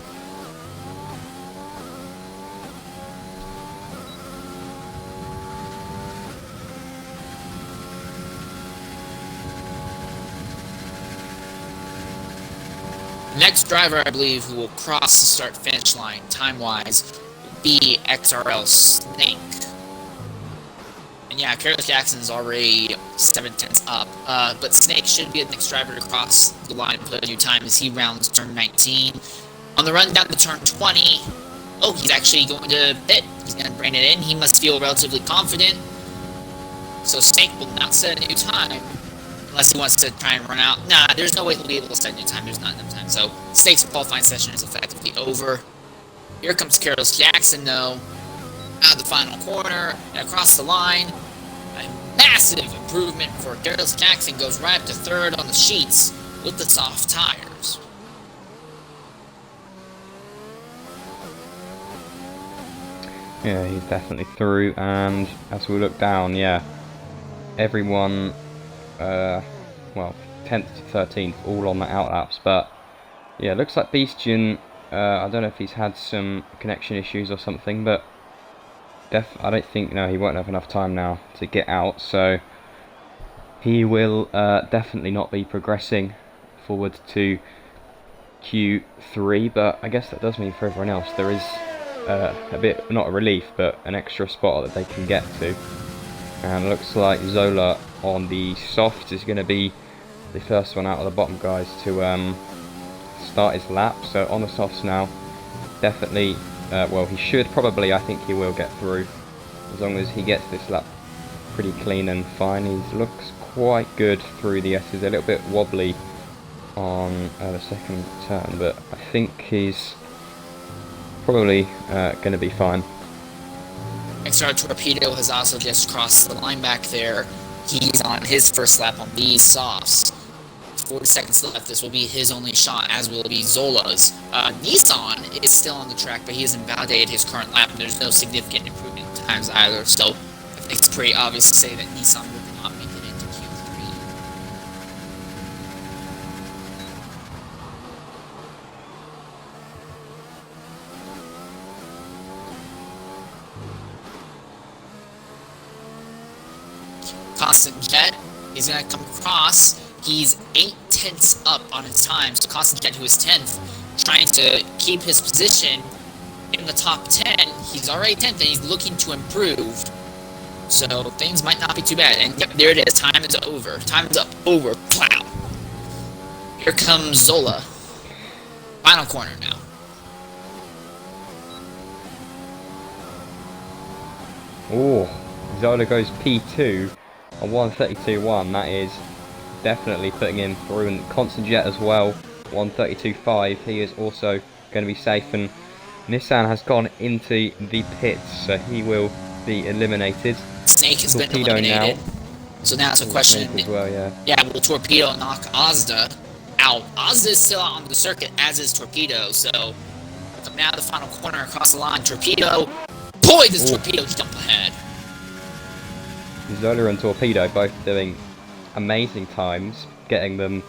Next driver, I believe, who will cross the start-finish line, time-wise, will be XRL Snake. And yeah, Carlos Jackson is already 7/10 up, but Snake should be the next driver to cross the line and put a new time as he rounds turn 19. On the run down to turn 20, oh, he's actually going to pit. He's going to bring it in. He must feel relatively confident. So Snake will not set a new time. Unless he wants to try and run out. Nah, there's no way he'll be able to set a new time. There's not enough time. So, Snake's qualifying session is effectively over. Here comes Carlos Jackson, though. Out of the final corner and across the line. A massive improvement for Carlos Jackson. Goes right up to third on the sheets with the soft tires. Yeah, he's definitely through, and as we look down, yeah, everyone, well, 10th to 13th, all on the outlaps, but yeah, looks like Beastian, I don't know if he's had some connection issues or something, but I don't think, no, he won't have enough time now to get out, so he will definitely not be progressing forward to Q3, but I guess that does mean for everyone else there is a bit, not a relief, but an extra spot that they can get to. And looks like Zola on the soft is going to be the first one out of the bottom, guys, to start his lap. So on the softs now, definitely, well, he should probably, I think he will get through, as long as he gets this lap pretty clean and fine. He looks quite good through the S's, a little bit wobbly on the second turn, but I think he's probably going to be fine. XR Torpedo has also just crossed the line back there. He's on his first lap on these softs. 40 seconds left. This will be his only shot, as will be Zola's. Nissan is still on the track, but he hasn't validated his current lap, and there's no significant improvement in times either. So I think it's pretty obvious to say that Nissan will not make it into Q3. Constant Jet, he's going to come across. He's 8/10 up on his time. So Constant Jet, who is 10th, trying to keep his position in the top 10. He's already 10th, and he's looking to improve. So things might not be too bad. And yep, there it is. Time is over. Time is up. Over. Plow. Here comes Zola. Final corner now. Oh, Zola goes P2 on 132.1. That is definitely putting him through. And Constant Jet as well, 132.5. He is also going to be safe. And Nissan has gone into the pits, so he will be eliminated. Snake has been eliminated. Now. So now it's a question. Snake as well, yeah. Yeah, will Torpedo knock Ozda out? Ozda is still out on the circuit, as is Torpedo. So now the final corner across the line. Torpedo. Boy, does Torpedo jump ahead. Zola and Torpedo both doing amazing times, getting them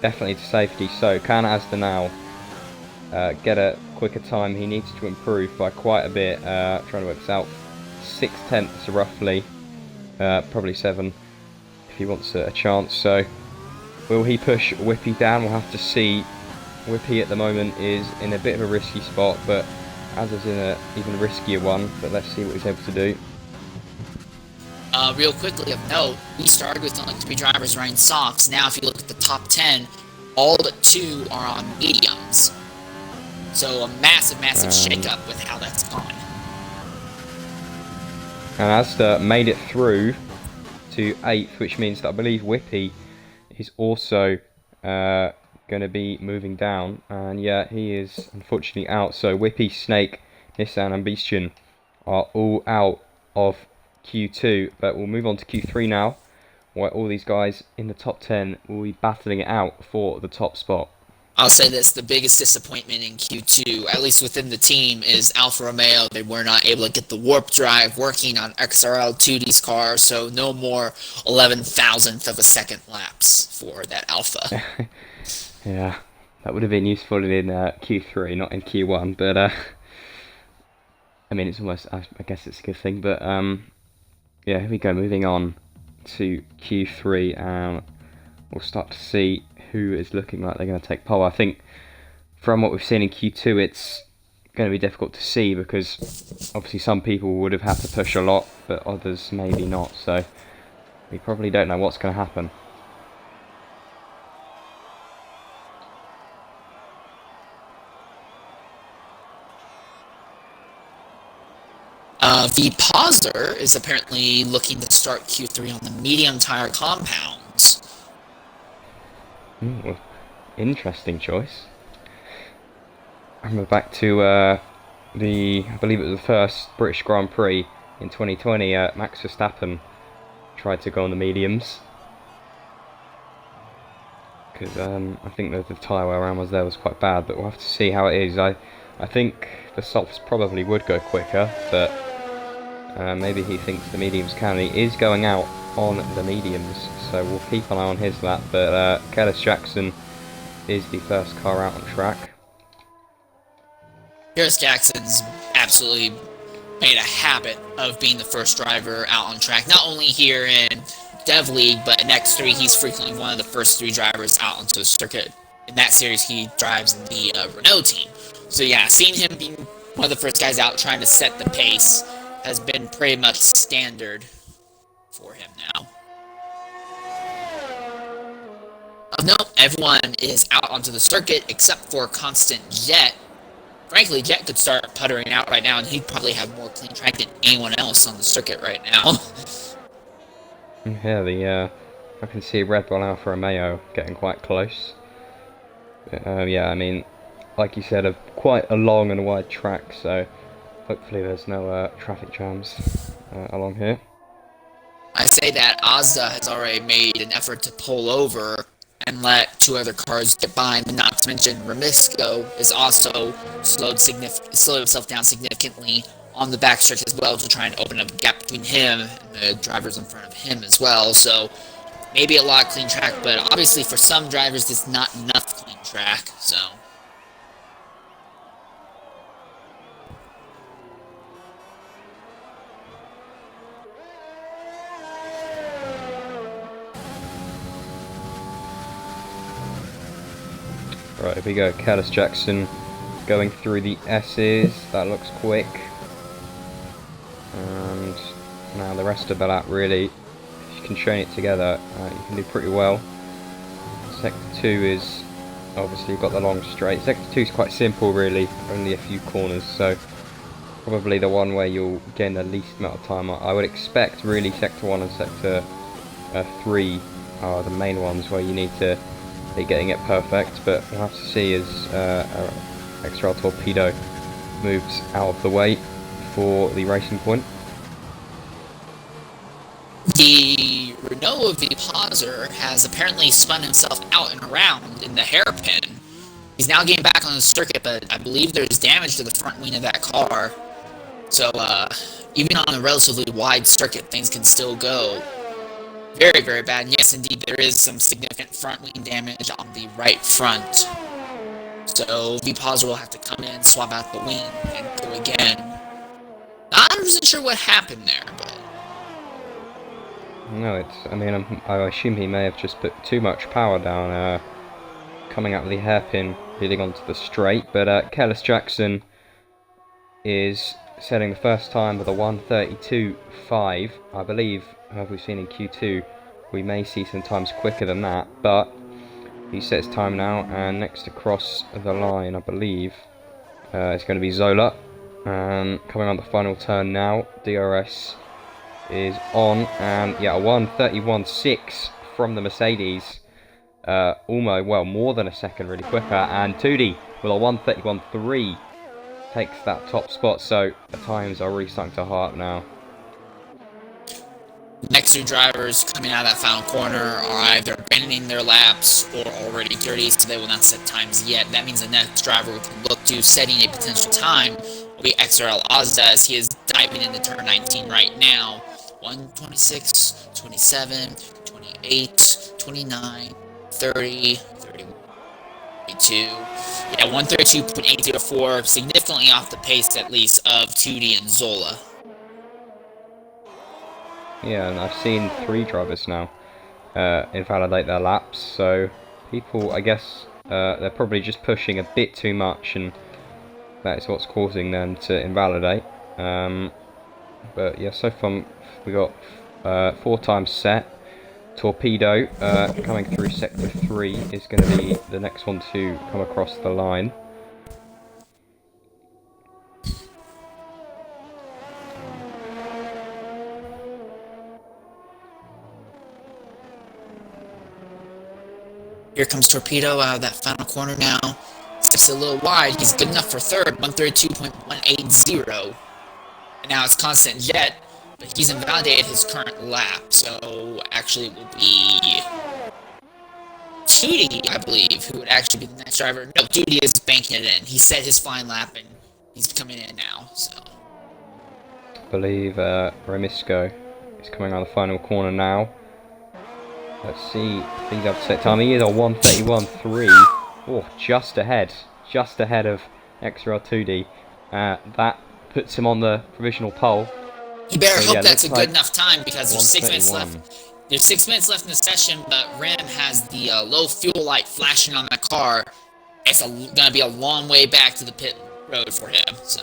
definitely to safety. So can Ozda now get a quicker time? He needs to improve by quite a bit. Trying to work this out. 6/10 roughly, probably 7 if he wants a chance. So will he push Whippy down? We'll have to see. Whippy at the moment is in a bit of a risky spot, but Azza's in an even riskier one. But let's see what he's able to do. Real quickly of note, we started with only 3 drivers wearing softs. Now if you look at the top 10, all but 2 are on mediums. So a massive shake-up with how that's gone. And Azda made it through to 8th, which means that I believe Whippy is also going to be moving down. And yeah, he is unfortunately out. So Whippy, Snake, Nissan and Beastian are all out of Q2. But we'll move on to Q3 now, where all these guys in the top 10 will be battling it out for the top spot. I'll say this, the biggest disappointment in Q2, at least within the team, is Alfa Romeo. They were not able to get the warp drive working on XRL 2D's car, so no more 11,000th of a second laps for that Alfa. Yeah, that would have been useful in Q3, not in Q1, but I mean, it's almost, I guess it's a good thing, but yeah, here we go, moving on to Q3, and we'll start to see who is looking like they're going to take pole. I think from what we've seen in Q2, it's going to be difficult to see because obviously some people would have had to push a lot, but others maybe not. So we probably don't know what's going to happen. The Pauser is apparently looking to start Q3 on the medium tire compounds. Ooh, interesting choice. And we're back to I believe it was the first British Grand Prix in 2020. Max Verstappen tried to go on the mediums because I think the tyre wear around was quite bad, but we'll have to see how it is. I think the softs probably would go quicker, but maybe he thinks the mediums can. He is going out on the mediums, so we'll keep an eye on his lap. But Kellis Jackson is the first car out on track. Kellis Jackson's absolutely made a habit of being the first driver out on track, not only here in Dev League, but in X3 he's frequently one of the first 3 drivers out onto the circuit. In that series he drives in the Renault team. So yeah, seeing him being one of the first guys out trying to set the pace has been pretty much standard for him now. Of note, everyone is out onto the circuit except for Constant Jet. Frankly, Jet could start puttering out right now, and he'd probably have more clean track than anyone else on the circuit right now. Yeah, I can see Red Bull Alfa Romeo getting quite close. But, yeah, I mean, like you said, quite a long and wide track, so hopefully there's no traffic jams along here. I say that Ozda has already made an effort to pull over and let 2 other cars get by, and not to mention Ramisco is also slowed himself down significantly on the backstretch as well to try and open up a gap between him and the drivers in front of him as well. So maybe a lot of clean track, but obviously for some drivers it's not enough clean track. So Right, here we go. Curtis Jackson going through the S's. That looks quick. And now the rest of the lap, really, if you can chain it together, you can do pretty well. Sector 2 is, obviously you've got the long straight. Sector 2 is quite simple, really, only a few corners, so probably the one where you'll gain the least amount of time. I would expect, really, Sector 1 and Sector 3 are the main ones where you need to be getting it perfect, but we'll have to see as XRL Torpedo moves out of the way for the racing point. The Renault Vipazer has apparently spun himself out and around in the hairpin. He's now getting back on the circuit, but I believe there's damage to the front wing of that car. So, even on a relatively wide circuit, things can still go very, very bad. And yes, indeed, there is some significant front wing damage on the right front. So, Vipazer will have to come in, swap out the wing, and go again. Not 100% sure what happened there, but... No, I assume he may have just put too much power down, coming out of the hairpin, leading onto the straight, but Curtis Jackson is setting the first time with a 1:32.5. I believe, as we've seen in Q2, we may see some times quicker than that, but he sets time now, and next across the line, I believe, it's going to be Zola. Coming on the final turn now, DRS is on, and yeah, a 1:31.6 from the Mercedes. Almost, well, more than a second really quicker, and Tudi with a 1:31.3 takes that top spot, so the times are really starting to heart now. Next two drivers coming out of that final corner are either abandoning their laps or already dirty, so they will not set times yet. That means the next driver we can look to setting a potential time will be XRL Ozda, as he is diving into turn 19 right now. 1:26, 27, 28, 29, 30, 31, 32. Yeah, 1:32.804, significantly off the pace at least of Tudi and Zola. Yeah, and I've seen 3 drivers now invalidate their laps, so people, I guess, they're probably just pushing a bit too much, and that is what's causing them to invalidate. But yeah, so far we got 4 times set. Torpedo coming through sector 3 is going to be the next one to come across the line. Here comes Torpedo out of that final corner now. Steps a little wide. He's good enough for third, 1:32.180. And now it's Constant Jet, but he's invalidated his current lap. So actually it will be Tudi, I believe, who would actually be the next driver. No, Tudi is banking it in. He set his fine lap and he's coming in now. So I believe Remisco is coming on the final corner now. Let's see if he's up to set time. He is a 1:31.3. Oh, just ahead of XRL 2D. That puts him on the provisional pole. You better hope that's a good enough time, because there's 6 minutes left. There's 6 minutes left in the session, but Rim has the low fuel light flashing on that car. It's gonna be a long way back to the pit road for him. So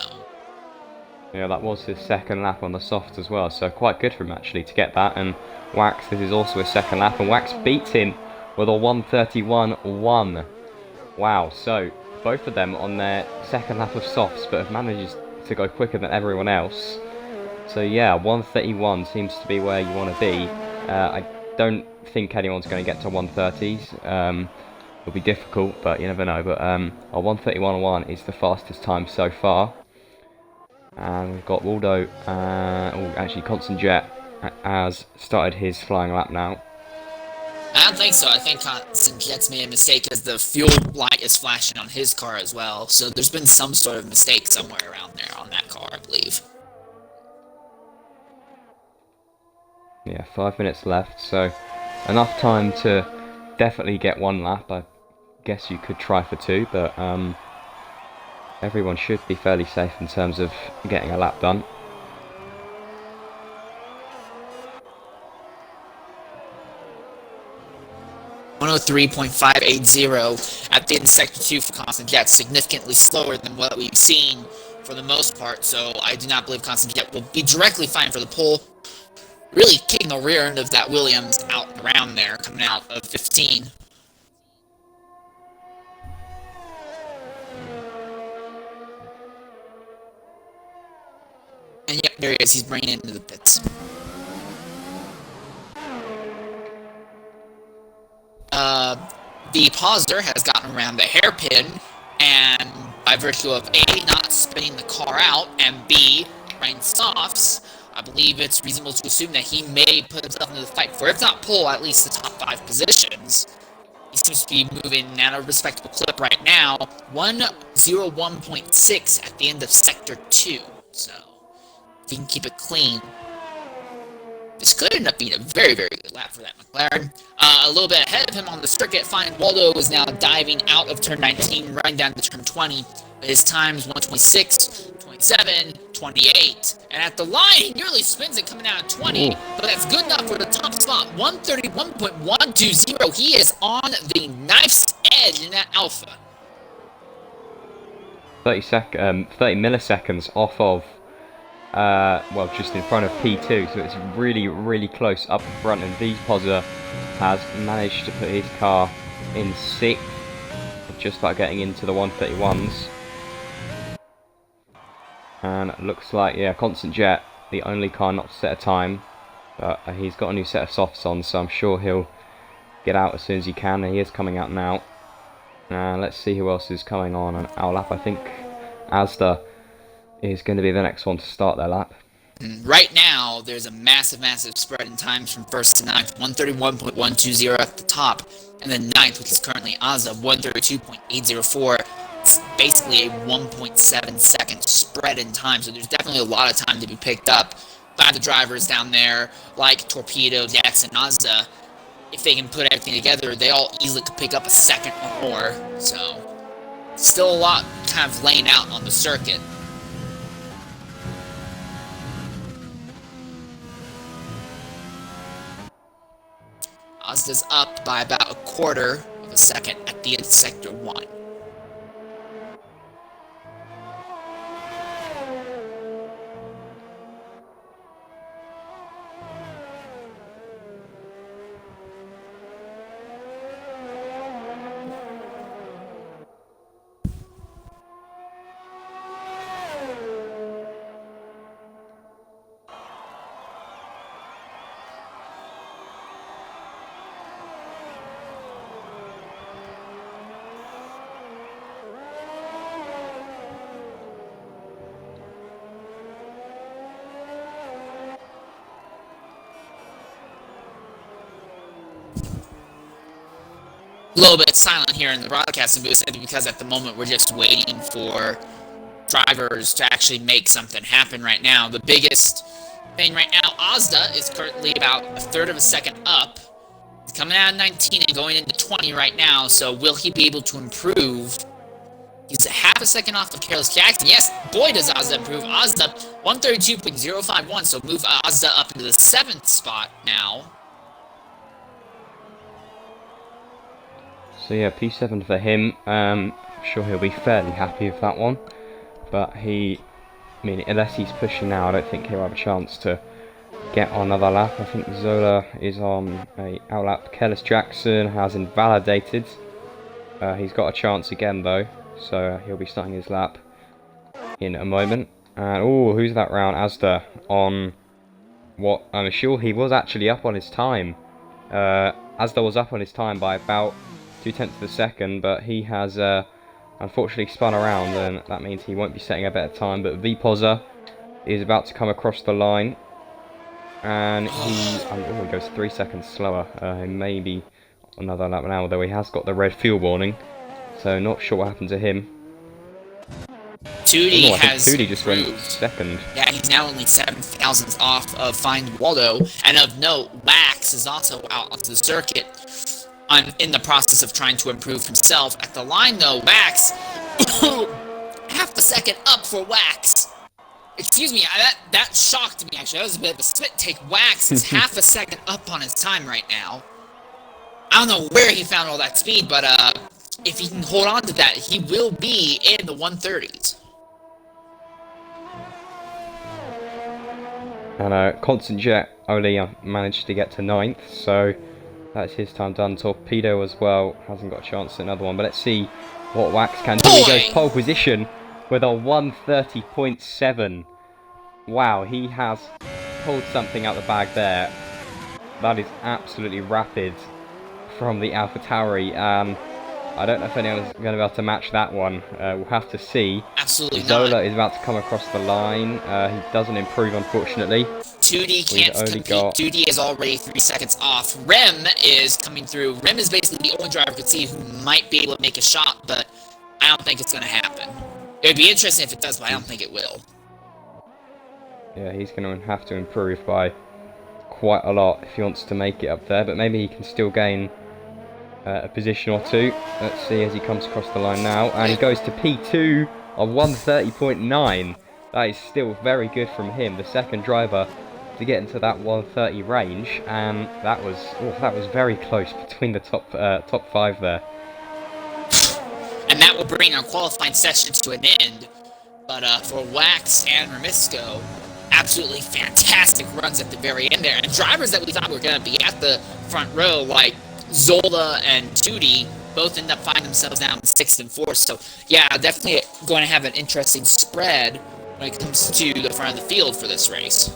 yeah, that was his second lap on the soft as well, so quite good for him actually to get that. And Wax, this is also his second lap, and Wax beats him with a 1:31.1. Wow, so both of them on their second lap of softs, but have managed to go quicker than everyone else. So yeah, 1:31 seems to be where you want to be. I don't think anyone's going to get to 1:30s. It'll be difficult, but you never know. But a 1:31.1 is the fastest time so far. And we've got Waldo, actually Constant Jet has started his flying lap now. I don't think so. I think Constant Jet's made a mistake, as the fuel light is flashing on his car as well. So there's been some sort of mistake somewhere around there on that car, I believe. Yeah, 5 minutes left, so enough time to definitely get 1 lap. I guess you could try for 2, but everyone should be fairly safe in terms of getting a lap done. 103.580 at the end of Sector 2 for Constant Jet, significantly slower than what we've seen for the most part, so I do not believe Constant Jet will be directly fighting for the pole. Really kicking the rear end of that Williams out and around there, coming out of 15. And yep, there he is. He's bringing it into the pits. The pauser has gotten around the hairpin, and by virtue of A, not spinning the car out, and B, running softs, I believe it's reasonable to assume that he may put himself into the fight for, if not pull, at least the top 5 positions. He seems to be moving at a respectable clip right now. 101.6 at the end of Sector 2. So, if he can keep it clean, this could end up being a very, very good lap for that McLaren. A little bit ahead of him on the circuit, Fine Waldo is now diving out of turn 19, running down to turn 20. His time's 126, 27, 28. And at the line, he nearly spins it coming out of 20. But that's good enough for the top spot. 131.120. He is on the knife's edge in that Alpha. 30 milliseconds off of well, just in front of P2, so it's really, really close up front, and Vposa has managed to put his car in 6th, just about getting into the 131s. And it looks like, yeah, Constant Jet, the only car not to set a time, but he's got a new set of softs on, so I'm sure he'll get out as soon as he can, and he is coming out now. Let's see who else is coming on our lap. I think Asda is going to be the next one to start their lap. Right now, there's a massive, massive spread in times from 1st to 9th. 131.120 at the top, and then 9th, which is currently Azza, 132.804. It's basically a 1.7 second spread in time, so there's definitely a lot of time to be picked up by the drivers down there, like Torpedo, Dex, and Azza. If they can put everything together, they all easily could pick up a second or more. So, still a lot kind of laying out on the circuit. Azda's up by about a quarter of a second at the end of Sector 1. A little bit silent here in the broadcasting booth simply because at the moment we're just waiting for drivers to actually make something happen right now. The biggest thing right now, Azda is currently about a third of a second up. He's coming out of 19 and going into 20 right now, so will he be able to improve? He's a half a second off of Careless Jackson. Yes, boy does Azda improve. Azda 132.051, so move Azda up into the 7th spot now. So yeah, P7 for him. I'm sure he'll be fairly happy with that one. But I mean, unless he's pushing now, I don't think he'll have a chance to get on another lap. I think Zola is on a outlap. Careless Jackson has invalidated. He's got a chance again though, so he'll be starting his lap in a moment. And oh, who's that round? Asda on what? I'm sure he was actually up on his time. Asda was up on his time by about 0.2 of a second, but he has unfortunately spun around, and that means he won't be setting a better time. But Vposa is about to come across the line, and he goes 3 seconds slower. Maybe another lap now, though he has got the red fuel warning, so not sure what happened to him. Tootie Tootie just went second. Yeah, he's now only 7 thousandths off of Find Waldo. And of note, Wax is also out onto the circuit in the process of trying to improve himself. At the line, though, Wax, half a second up for Wax. Excuse me, that shocked me, actually. That was a bit of a spit take. Wax is half a second up on his time right now. I don't know where he found all that speed, but if he can hold on to that, he will be in the 130s. And Constant Jet only managed to get to 9th, so that's his time done. Torpedo as well hasn't got a chance at another one, but let's see what Wax can do. He goes pole position with a 130.7. Wow, he has pulled something out the bag there. That is absolutely rapid from the AlphaTauri. I don't know if anyone's going to be able to match that one. We'll have to see. Absolutely Zola not. is about to come across the line. He doesn't improve, unfortunately. 2D can't compete. 2D is already 3 seconds off. Rem is coming through. Rem is basically the only driver I could see who might be able to make a shot, but I don't think it's going to happen. It would be interesting if it does, but I don't think it will. Yeah, he's going to have to improve by quite a lot if he wants to make it up there, but maybe he can still gain a position or two. Let's see as he comes across the line now, and he goes to P2 on 130.9. That is still very good from him, the second driver to get into that 130 range, and that was very close between the top 5 there. And that will bring our qualifying session to an end. But for Wax and Ramisco, absolutely fantastic runs at the very end there. And drivers that we thought were going to be at the front row, like Zola and Tootie, both end up finding themselves down in 6th and 4th. So, yeah, definitely going to have an interesting spread when it comes to the front of the field for this race.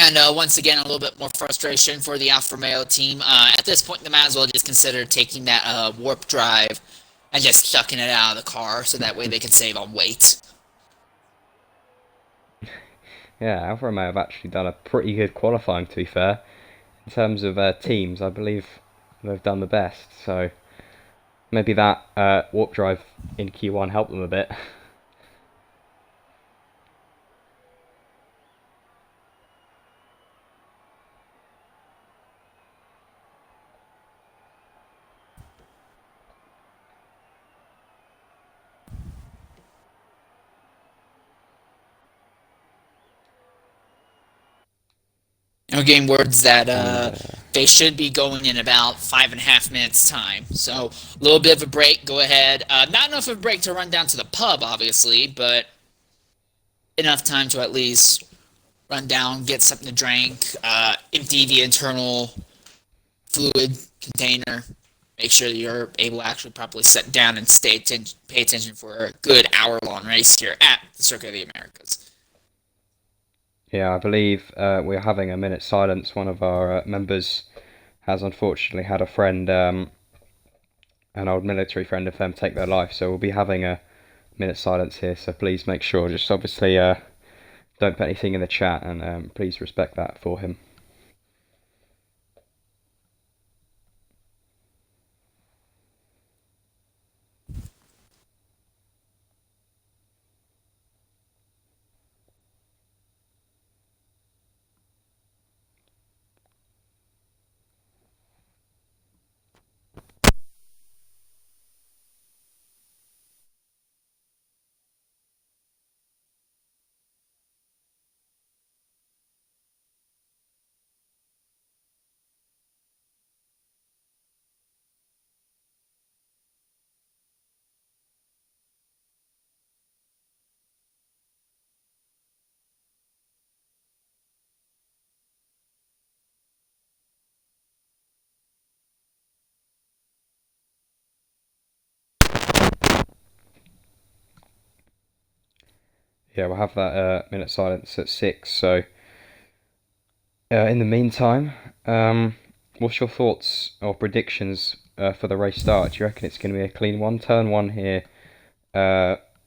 And once again, a little bit more frustration for the Alfa Romeo team. At this point, they might as well just consider taking that warp drive and just chucking it out of the car, so that way they can save on weight. Yeah, Alfa Romeo have actually done a pretty good qualifying, to be fair. In terms of teams, I believe they've done the best, so maybe that warp drive in Q1 helped them a bit. We're getting words that they should be going in about 5.5 minutes time. So a little bit of a break. Go ahead. Not enough of a break to run down to the pub, obviously, but enough time to at least run down, get something to drink, empty the internal fluid container. Make sure that you're able to actually properly sit down and pay attention for a good hour-long race here at the Circuit of the Americas. Yeah, I believe we're having a minute silence. One of our members has unfortunately had a friend, an old military friend of them, take their life. So we'll be having a minute silence here. So please make sure, just obviously don't put anything in the chat, and please respect that for him. Yeah, we'll have that minute silence at 6. So in the meantime, what's your thoughts or predictions for the race start? Do you reckon it's going to be a clean one? Turn 1 here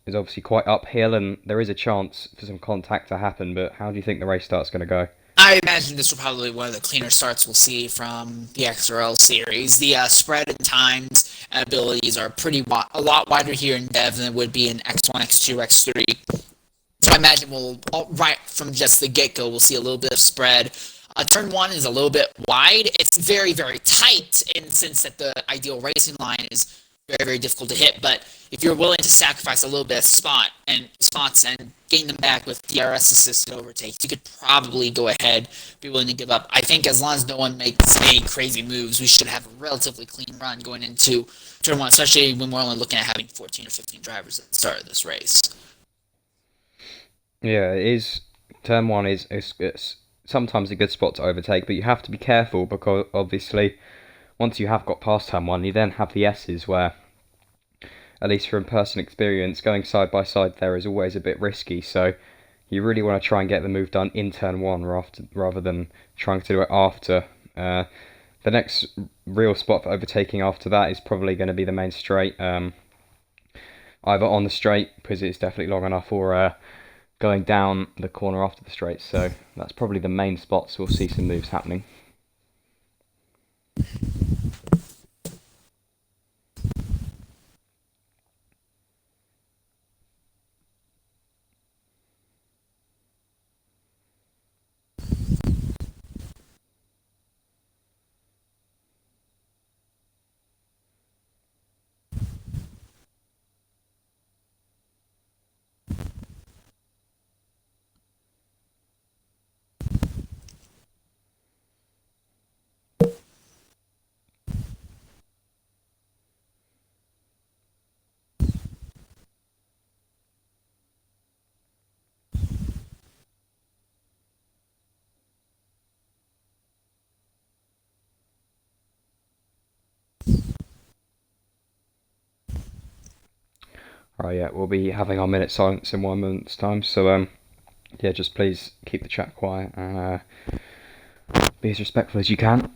is obviously quite uphill, and there is a chance for some contact to happen, but how do you think the race start's going to go? I imagine this will probably be one of the cleaner starts we'll see from the XRL series. The spread in times and abilities are a lot wider here in Dev than it would be in X1, X2, X3. So I imagine right from just the get-go, we'll see a little bit of spread. Turn 1 is a little bit wide. It's very, very tight in the sense that the ideal racing line is very, very difficult to hit. But if you're willing to sacrifice a little bit of spots and gain them back with DRS-assisted overtakes, you could probably go ahead, be willing to give up. I think as long as no one makes any crazy moves, we should have a relatively clean run going into Turn 1, especially when we're only looking at having 14 or 15 drivers at the start of this race. Yeah, it is. Turn 1 is sometimes a good spot to overtake, but you have to be careful because obviously once you have got past Turn 1, you then have the S's where, at least from personal experience, going side by side there is always a bit risky, so you really want to try and get the move done in Turn 1 rather than trying to do it after. The next real spot for overtaking after that is probably going to be the main straight, either on the straight, because it's definitely long enough, or going down the corner after the straight. So that's probably the main spots we'll see some moves happening. Right, yeah, we'll be having our minute silence in 1 minute's time, so yeah, just please keep the chat quiet and be as respectful as you can.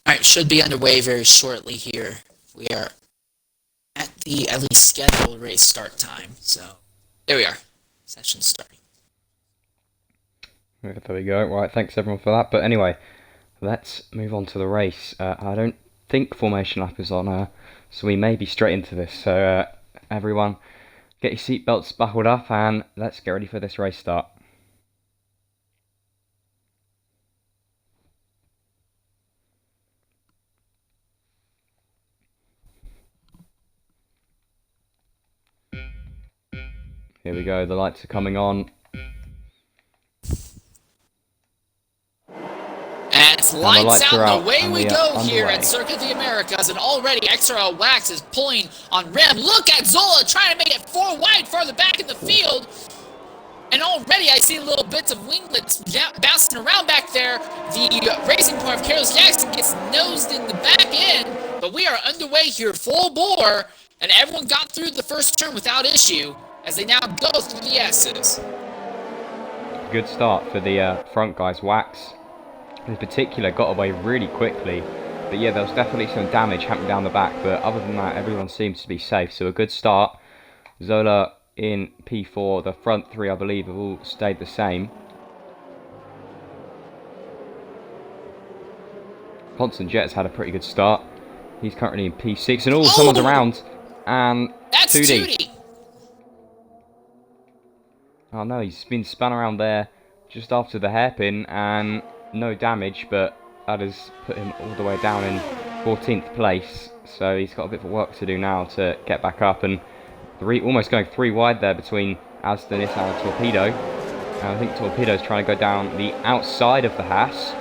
Alright, should be underway very shortly here. We are at the at least scheduled race start time. So there we are. Session starting. Yeah, there we go. Right, thanks everyone for that. But anyway, let's move on to the race. I don't think formation lap is on, so we may be straight into this. So everyone, get your seatbelts buckled up and let's get ready for this race start. Here we go, the lights are coming on. And it's lights out, and away we go here at Circuit of the Americas, and already XRL Wax is pulling on rim. Look at Zola trying to make it 4 wide farther back in the field. And already I see little bits of winglets bouncing around back there. The racing point of Carlos Jackson gets nosed in the back end, but we are underway here full bore, and everyone got through the first turn without issue as they now go through the S's. Good start for the front guys. Wax in particular got away really quickly, but yeah, there was definitely some damage happening down the back, but other than that everyone seems to be safe, so a good start. Zola in P4, the front three I believe have all stayed the same. Constant Jet's had a pretty good start. He's currently in P6, and someone's around, and that's 2D. Oh no, he's been spun around there just after the hairpin, and no damage, but that has put him all the way down in 14th place. So he's got a bit of work to do now to get back up, and almost going 3 wide there between Asdanis and Torpedo. I think Torpedo's trying to go down the outside of the Haas.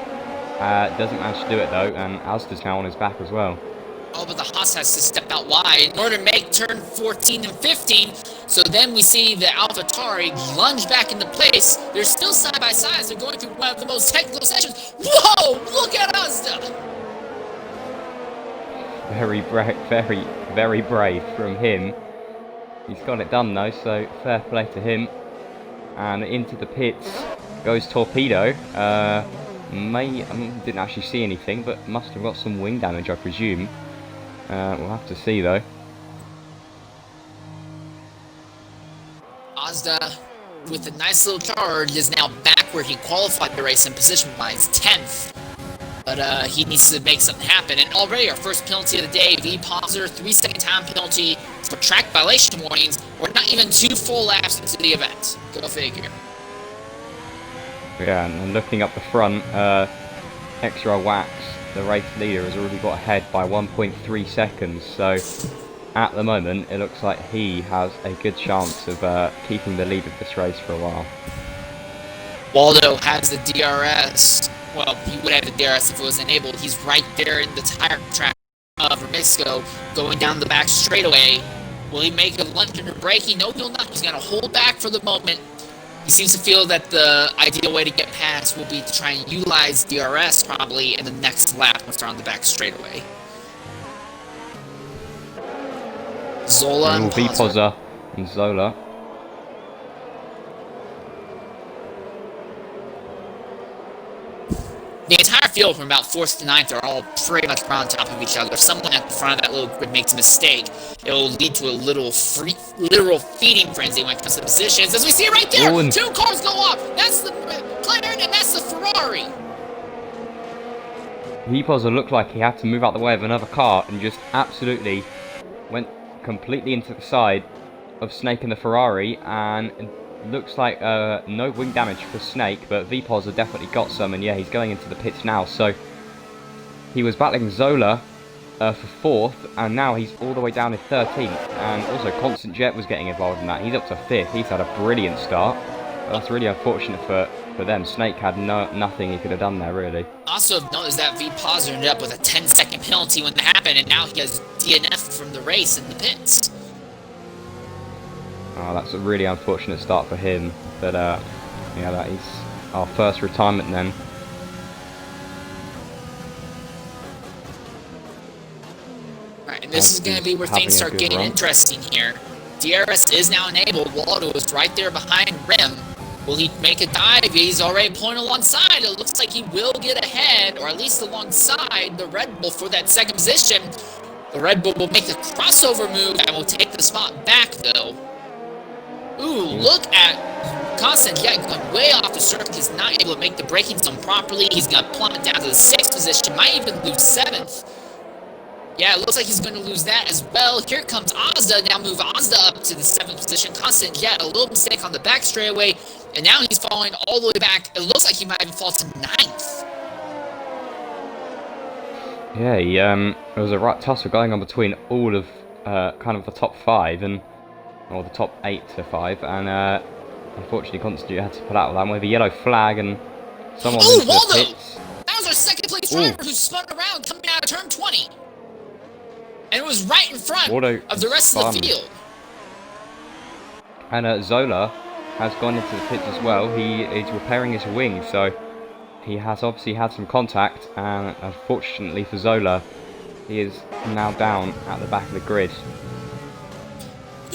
Doesn't manage to do it though, and Asda's now on his back as well. Oh, but the Haas has to step out wide in order to make turn 14 and 15. So then we see the AlphaTauri lunge back into place. They're still side by side. They're going through one of the most technical sessions. Whoa! Look at Asda! Very brave from him. He's got it done though, so fair play to him. And into the pits goes Torpedo. Didn't actually see anything, but must have got some wing damage, I presume. We'll have to see though. Asda, with a nice little charge, is now back where he qualified the race in position-wise 10th. But he needs to make something happen. And already our first penalty of the day, V-Pauser, 3-second time penalty for track violation warnings. We're not even 2 full laps into the event. Go figure. Yeah, and looking up the front, XRL Wax, the race leader, has already got ahead by 1.3 seconds. So at the moment, it looks like he has a good chance of keeping the lead of this race for a while. Waldo has the DRS. Well, he would have the DRS if it was enabled. He's right there in the tire track of Ramisco, going down the back straightaway. Will he make a lunge under braking? No, he'll not. He's going to hold back for the moment. He seems to feel that the ideal way to get past will be to try and utilize DRS probably in the next lap once they're on the back straightaway. Zola and V-Pauser and Zola. The entire field from about 4th to 9th are all pretty much on top of each other. If someone at the front of that little grid makes a mistake, it will lead to a literal feeding frenzy when it comes to positions. As we see right there, 2 cars go off. That's the McLaren and that's the Ferrari. V-Pauser looked like he had to move out the way of another car and just absolutely went completely into the side of Snake and the Ferrari, and looks like no wing damage for Snake, but V-Pauser definitely got some, and yeah, he's going into the pits now. So he was battling Zola for 4th, and now he's all the way down in 13th, and also Constant Jet was getting involved in that. He's up to 5th. He's had a brilliant start. That's really unfortunate for them. Snake had nothing he could have done there, really. Also notice that V-Pauser ended up with a 10-second penalty when that happened, and now he has DNF from the race in the pits. Oh, that's a really unfortunate start for him, but yeah, that is our first retirement then. Right, and this is going to be where things start getting interesting here. DRS is now enabled. Waldo is right there behind Rim. Will he make a dive? He's already pulling alongside. It looks like he will get ahead, or at least alongside the Red Bull for that second position. The Red Bull will make the crossover move and will take the spot back, though. Ooh, look at Constant Jet going way off the circuit. He's not able to make the braking zone properly. He's going to plummet down to the 6th position, might even lose 7th. Yeah, it looks like he's going to lose that as well. Here comes Asda. Now move Asda up to the 7th position. Constant Jet, a little mistake on the back straightaway, and now he's falling all the way back. It looks like he might even fall to 9th. Yeah, it was a right tussle going on between all of kind of the top 5 or the top 8 to 5, and unfortunately Constant had to pull out of that with a yellow flag and someone into Waldo! the pits. That was our second place driver who spun around coming out of turn 20. And it was right in front of the rest of the field. And Zola has gone into the pits as well. He is repairing his wing, so he has obviously had some contact, and unfortunately for Zola, he is now down at the back of the grid.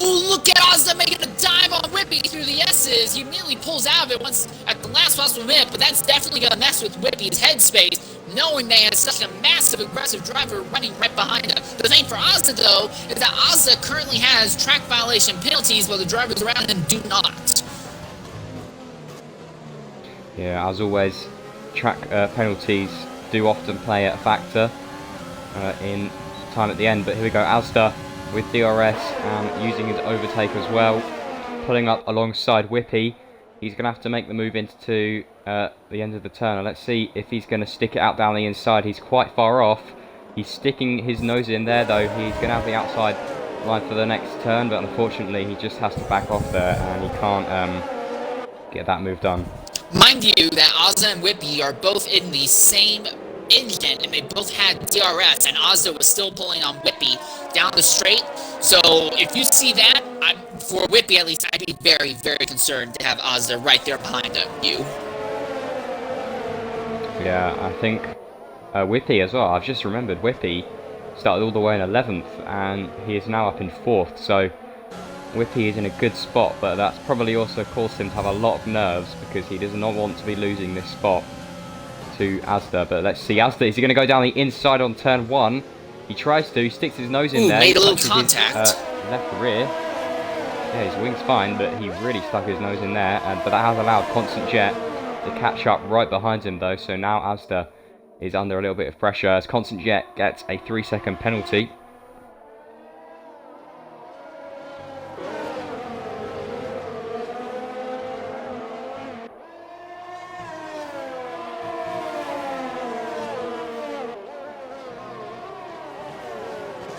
Ooh, look at Asda making a dive on Whippy through the S's. He immediately pulls out of it once at the last possible minute, but that's definitely going to mess with Whippy's headspace, knowing they had such a massive, aggressive driver running right behind him. The thing for Asda, though, is that Asda currently has track violation penalties while the drivers around him do not. Yeah, as always, track penalties do often play a factor in time at the end. But here we go, Asda with DRS and using his overtake as well, pulling up alongside Whippy. He's going to have to make the move into the end of the turn. Let's see if he's going to stick it out down the inside. He's quite far off. He's sticking his nose in there though. He's going to have the outside line for the next turn, but unfortunately he just has to back off there and he can't get that move done. Mind you that Ozza and Whippy are both in the same engine, and they both had DRS, and Ozza was still pulling on Whippy down the straight. So if you see that, for Whippy at least, I'd be very, very concerned to have Ozza right there behind you. Yeah, I think Whippy as well. I've just remembered Whippy started all the way in 11th, and he is now up in 4th. So Whippy is in a good spot, but that's probably also caused him to have a lot of nerves because he does not want to be losing this spot to Asda. But let's see, Asda, is he going to go down the inside on turn 1? He tries to, he sticks his nose in there. Made a little contact. His, left rear. Yeah, his wing's fine, but he really stuck his nose in there. But that has allowed Constant Jet to catch up right behind him though. So now Asda is under a little bit of pressure as Constant Jet gets a 3-second penalty.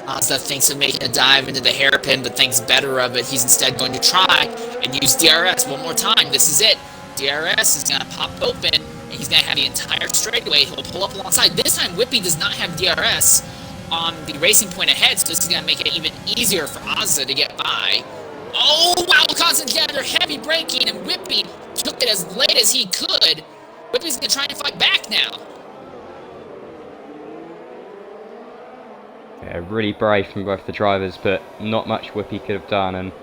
Ozza thinks of making a dive into the hairpin, but thinks better of it. He's instead going to try and use DRS one more time. This is it. DRS is going to pop open, and he's going to have the entire straightaway. He'll pull up alongside. This time, Whippy does not have DRS on the racing point ahead, so this is going to make it even easier for Ozza to get by. Oh, wow, Constant Jet are heavy braking, and Whippy took it as late as he could. Whippy's going to try and fight back now. Yeah, really brave from both the drivers, but not much Whippy could have done. And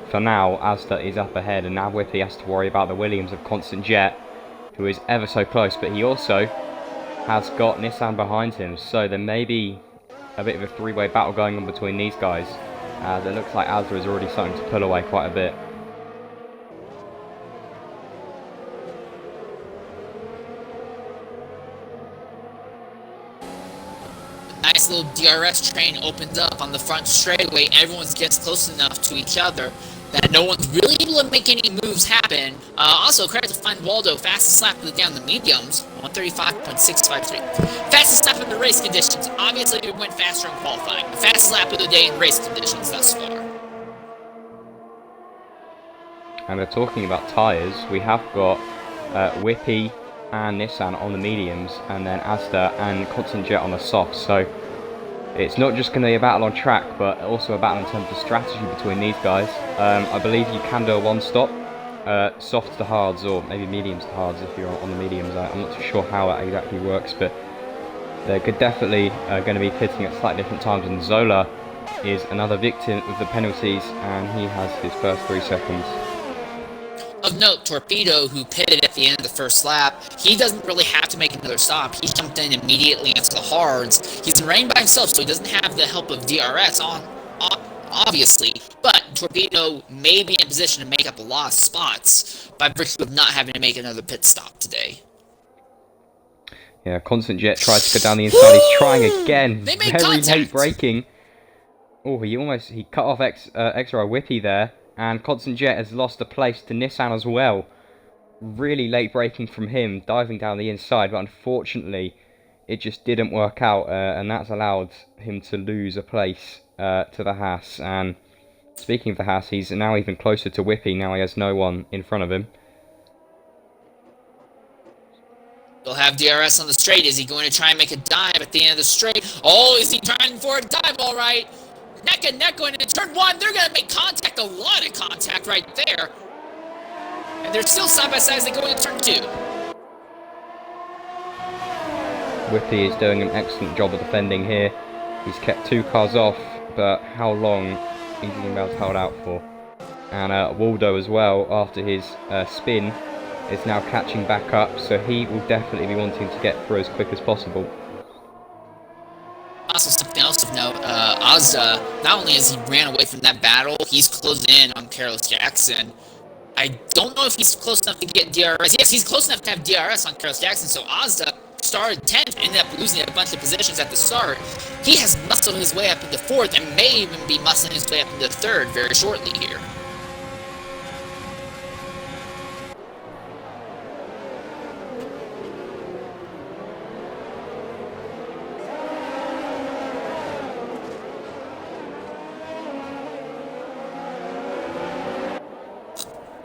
for now, Asda is up ahead, and now Whippy has to worry about the Williams of Constant Jet, who is ever so close, but he also has got Nissan behind him. So there may be a bit of a three-way battle going on between these guys, as it looks like Asda is already starting to pull away quite a bit. Nice little DRS train opens up on the front straightaway. Everyone gets close enough to each other that no one's really able to make any moves happen. Also, credit to Find Waldo, fastest lap of the down the mediums, 135.653. Fastest lap of the race conditions. Obviously, we went faster in qualifying. The fastest lap of the day in race conditions thus far. And we're talking about tyres. We have got Whippy and Nissan on the mediums, and then Asda and Constant Jet on the softs. So it's not just going to be a battle on track, but also a battle in terms of strategy between these guys. I believe you can do a one-stop, softs to hards, or maybe mediums to hards if you're on the mediums. I'm not too sure how that exactly works, but they're definitely going to be pitting at slightly different times. And Zola is another victim of the penalties, and he has his first 3 seconds. Of note, Torpedo, who pitted at the end of the first lap, he doesn't really have to make another stop. He jumped in immediately into the hards. He's in rain by himself, so he doesn't have the help of DRS obviously. But Torpedo may be in a position to make up a lot of spots by virtue of not having to make another pit stop today. Yeah, Constant Jet tries to go down the inside. He's trying again. Very late braking. Oh, he cut off XRL Whippy there. And Constant Jet has lost a place to Nissan as well. Really late braking from him, diving down the inside, but unfortunately it just didn't work out, and that's allowed him to lose a place to the Haas. And speaking of the Haas, he's now even closer to Whippy, now he has no one in front of him. He'll have DRS on the straight. Is he going to try and make a dive at the end of the straight? Oh, is he trying for a dive all right? Neck and neck going into turn 1. They're going to make contact, a lot of contact right there. And they're still side by side as they go into turn 2. Whippy is doing an excellent job of defending here. He's kept 2 cars off, but how long is he going to be able to hold out for? And Waldo as well, after his spin, is now catching back up, so he will definitely be wanting to get through as quick as possible. Also, something else of note, Ozza, not only has he ran away from that battle, he's closed in on Carlos Jackson. I don't know if he's close enough to get DRS. Yes, he's close enough to have DRS on Carlos Jackson, so Ozza started 10th, ended up losing a bunch of positions at the start. He has muscled his way up into 4th and may even be muscling his way up into 3rd very shortly here.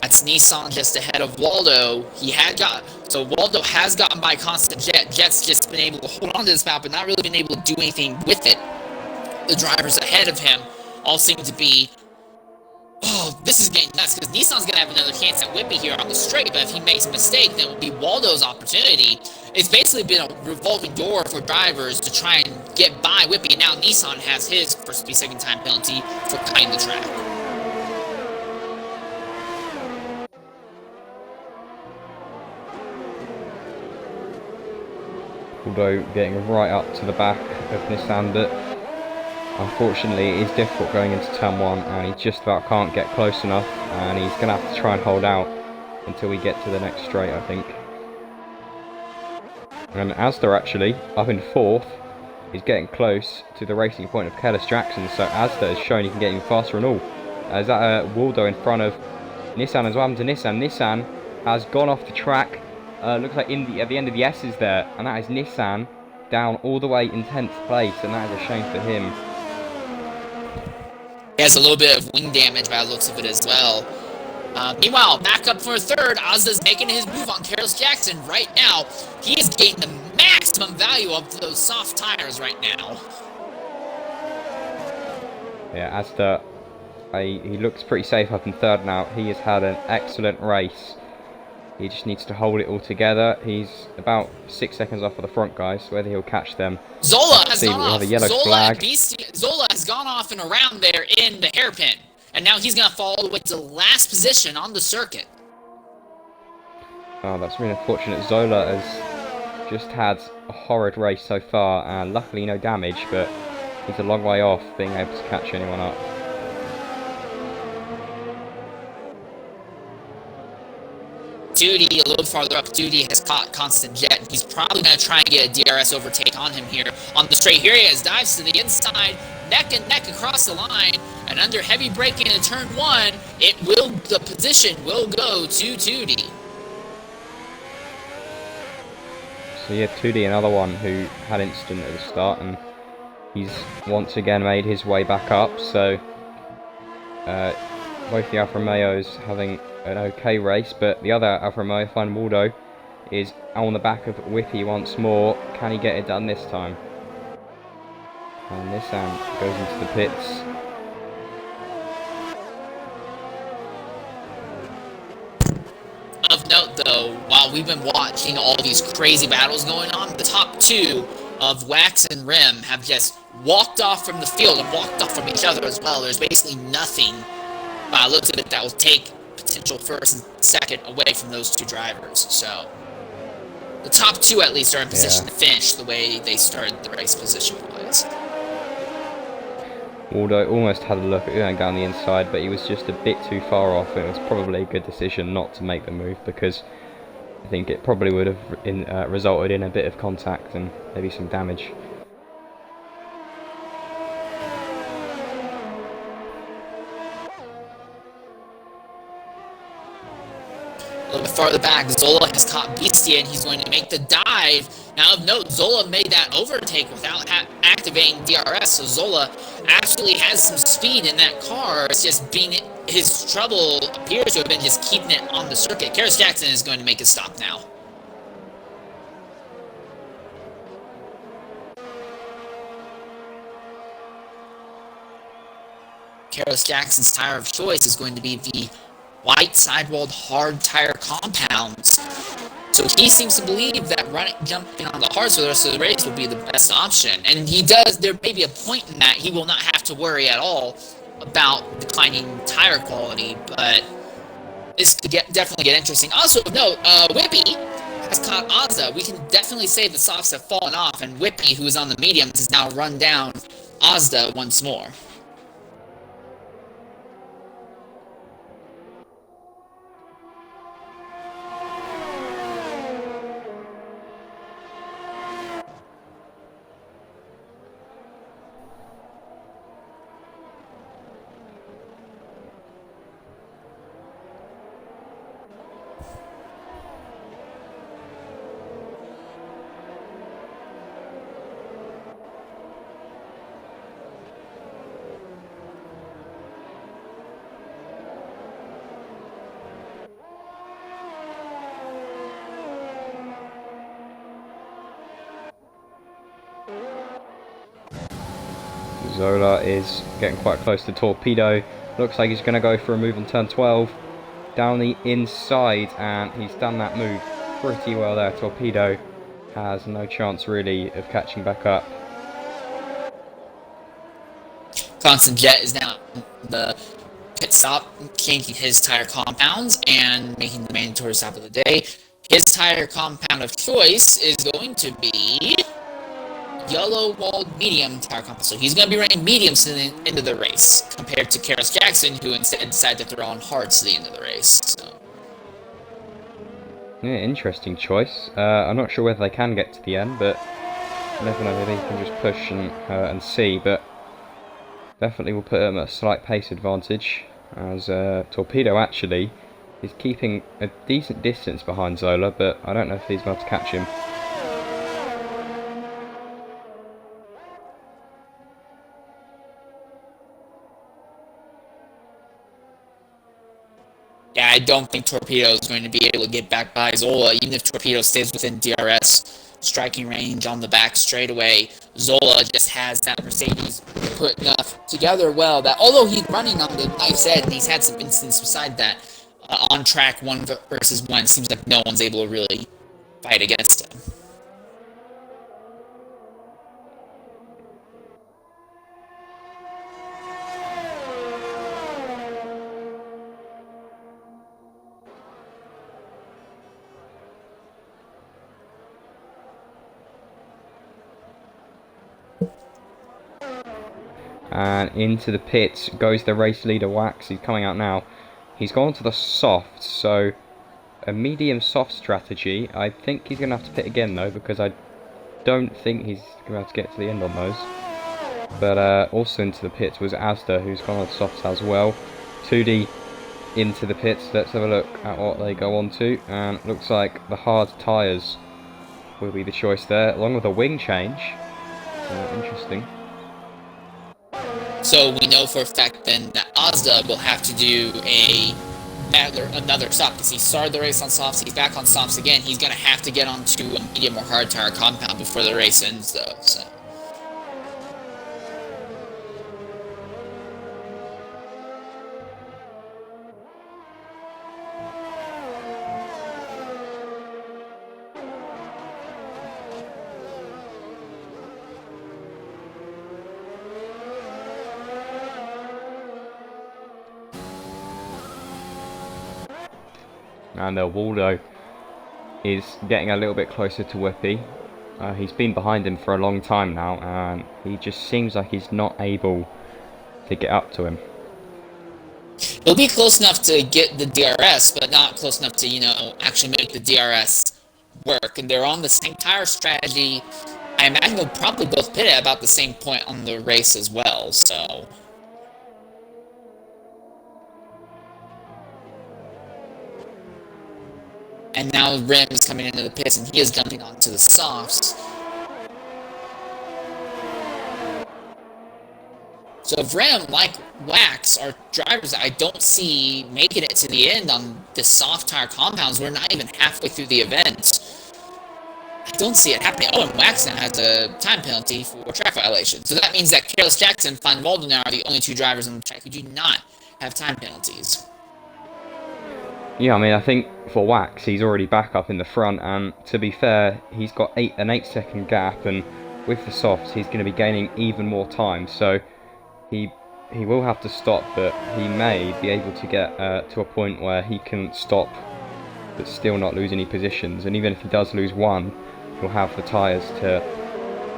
That's Nissan just ahead of Waldo. Waldo has gotten by Constant Jet. Jet's just been able to hold on to this map, but not really been able to do anything with it. The drivers ahead of him all seem to be, oh, this is getting nuts, because Nissan's going to have another chance at Whippy here on the straight, but if he makes a mistake, then it will be Waldo's opportunity. It's basically been a revolving door for drivers to try and get by Whippy, and now Nissan has his first 3-second time penalty for cutting the track. Although getting right up to the back of Nissan, but unfortunately it is difficult going into turn 1, and he just about can't get close enough, and he's going to have to try and hold out until we get to the next straight, I think. And Asda actually, up in 4th, is getting close to the racing point of Kellis Jackson, so Asda has shown he can get even faster and all. Is that Waldo in front of Nissan as well? Happened to Nissan. Nissan has gone off the track. Looks like at the end of the S's there, and that is Nissan down all the way in 10th place, and that is a shame for him. He has a little bit of wing damage by the looks of it as well. Meanwhile, back up for 3rd, Ozda's making his move on Kellis Jackson right now. He is getting the maximum value of those soft tires right now. Yeah, Asda, he looks pretty safe up in 3rd now. He has had an excellent race. He just needs to hold it all together. He's about 6 seconds off of the front guys. Whether he'll catch them. Zola has gone off. Have a yellow flag. Zola has gone off and around there in the hairpin. And now he's going to fall all the way to last position on the circuit. Oh, that's really unfortunate. Zola has just had a horrid race so far, and luckily no damage, but he's a long way off being able to catch anyone up. Duty, a little farther up, Duty has caught Constant Jet. He's probably going to try and get a DRS overtake on him here. On the straight, here he is, dives to the inside, neck and neck across the line, and under heavy braking in turn 1, the position will go to Duty. So yeah, 2D, another one who had incident at the start, and he's once again made his way back up, so both the Alfa Romeos having an okay race, but the other Alfa Romeo, Fine Waldo, is on the back of Whippy once more. Can he get it done this time? And Nissan goes into the pits. Of note, though, while we've been watching all these crazy battles going on, the top 2 of Wax and Rim have just walked off from the field and walked off from each other as well. There's basically nothing, looks at it, that will take potential 1st and 2nd away from those 2 drivers. So the top 2 at least are in position to finish the way they started the race position-wise. Waldo almost had a look at going down the inside, but he was just a bit too far off, and it was probably a good decision not to make the move, because I think it probably would have resulted in a bit of contact and maybe some damage. A little bit farther back, Zola has caught Beastie, and he's going to make the dive. Now, of note, Zola made that overtake without activating DRS, so Zola actually has some speed in that car. It's just his trouble appears to have been just keeping it on the circuit. Kellis Jackson is going to make a stop now. Kellis Jackson's tire of choice is going to be the white sidewalled hard tire compounds. So he seems to believe that jumping on the hards for the rest of the race will be the best option. And he does, there may be a point in that he will not have to worry at all about declining tire quality, but this could definitely get interesting. Also, note, Whippy has caught Ozza. We can definitely say the softs have fallen off, and Whippy, who is on the mediums, has now run down Ozda once more. Zola is getting quite close to Torpedo. Looks like he's going to go for a move on turn 12. Down the inside, and he's done that move pretty well there. Torpedo has no chance really of catching back up. Constant Jet is now the pit stop, changing his tire compounds and making the mandatory stop of the day. His tire compound of choice is going to be yellow walled medium tire compound. So he's going to be running mediums to the end of the race, compared to Karos Jackson, who instead decided to throw on hards to the end of the race. So. Yeah, interesting choice. I'm not sure whether they can get to the end, but you never know, maybe he can just push and see, but definitely will put him at a slight pace advantage, as Torpedo actually is keeping a decent distance behind Zola, but I don't know if he's about to catch him. Yeah, I don't think Torpedo is going to be able to get back by Zola, even if Torpedo stays within DRS striking range on the back straightaway. Zola just has that Mercedes put enough together well that although he's running on the knife's edge, and he's had some instances beside that, on track 1 versus 1, it seems like no one's able to really fight against him. And into the pits goes the race leader Wax. He's coming out now. He's gone to the soft, so a medium soft strategy. I think he's going to have to pit again though, because I don't think he's going to have to get to the end on those. But also into the pits was Asda, who's gone on the softs as well. 2D into the pits. Let's have a look at what they go on to. And it looks like the hard tyres will be the choice there, along with a wing change. Interesting. So we know for a fact then that Asda will have to do another stop, because he started the race on softs, he's back on softs again. He's going to have to get onto a medium or hard tire compound before the race ends though. So. And Waldo is getting a little bit closer to Whippy. He's been behind him for a long time now, and he just seems like he's not able to get up to him. He'll be close enough to get the DRS, but not close enough to, actually make the DRS work. And they're on the same tire strategy. I imagine they'll probably both pit at about the same point on the race as well, so. And now Rim is coming into the pits, and he is jumping onto the softs. So if Rim, like Wax, are drivers that I don't see making it to the end on the soft tire compounds, we're not even halfway through the event. I don't see it happening. Oh, and Wax now has a time penalty for track violation. So that means that Karos Jackson and Fine Waldo now are the only two drivers on the track who do not have time penalties. Yeah, I mean, I think for Wax, he's already back up in the front, and to be fair, he's got an 8-second gap, and with the softs, he's going to be gaining even more time, so he will have to stop, but he may be able to get to a point where he can stop, but still not lose any positions, and even if he does lose one, he'll have the tyres to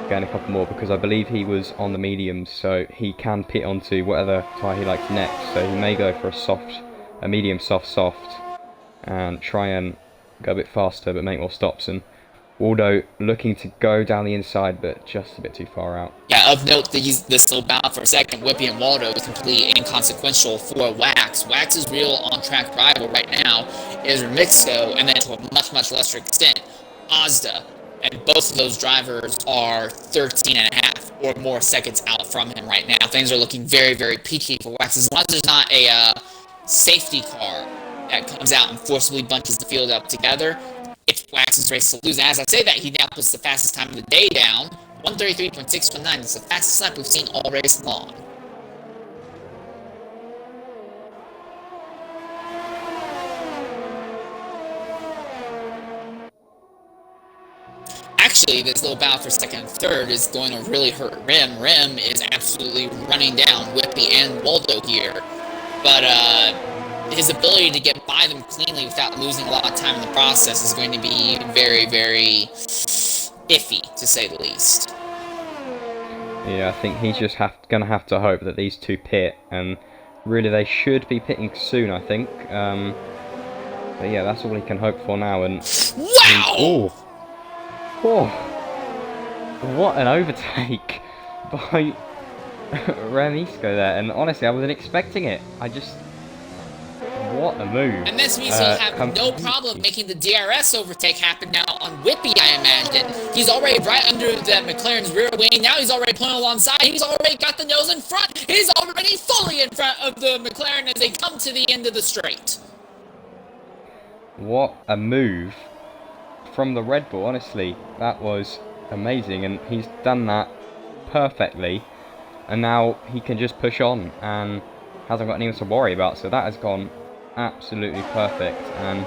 gain a couple more, because I believe he was on the mediums, so he can pit onto whatever tyre he likes next, so he may go for a medium soft, and try and go a bit faster but make more stops. And Waldo looking to go down the inside but just a bit too far out. Yeah, of note, this little battle for a second, Whippy and Waldo is completely inconsequential for Wax. Wax's real on-track rival right now is Remixo, and then to a much, much lesser extent, Asda. And both of those drivers are 13 and a half or more seconds out from him right now. Things are looking very, very peachy for Wax. As long as there's not a safety car that comes out and forcibly bunches the field up together, it's Wax's race to lose. And as I say that, he now puts the fastest time of the day down 1:33.619. It's the fastest lap we've seen all race long. Actually, this little battle for second and third is going to really hurt Rim. Rim is absolutely running down Whippy and Waldo here. But his ability to get by them cleanly without losing a lot of time in the process is going to be very, very iffy, to say the least. Yeah, I think he's just going to have to hope that these two pit, and really they should be pitting soon, I think. But yeah, that's all he can hope for now. And wow! Oh, what an overtake by Remisco there, and honestly, I wasn't expecting it. What a move. And this means he'll have no problem making the DRS overtake happen now on Whippy, I imagine. He's already right under the McLaren's rear wing. Now he's already pulling alongside. He's already got the nose in front. He's already fully in front of the McLaren as they come to the end of the straight. What a move from the Red Bull, honestly. That was amazing, and he's done that perfectly. And now he can just push on and hasn't got anything to worry about. So that has gone absolutely perfect. And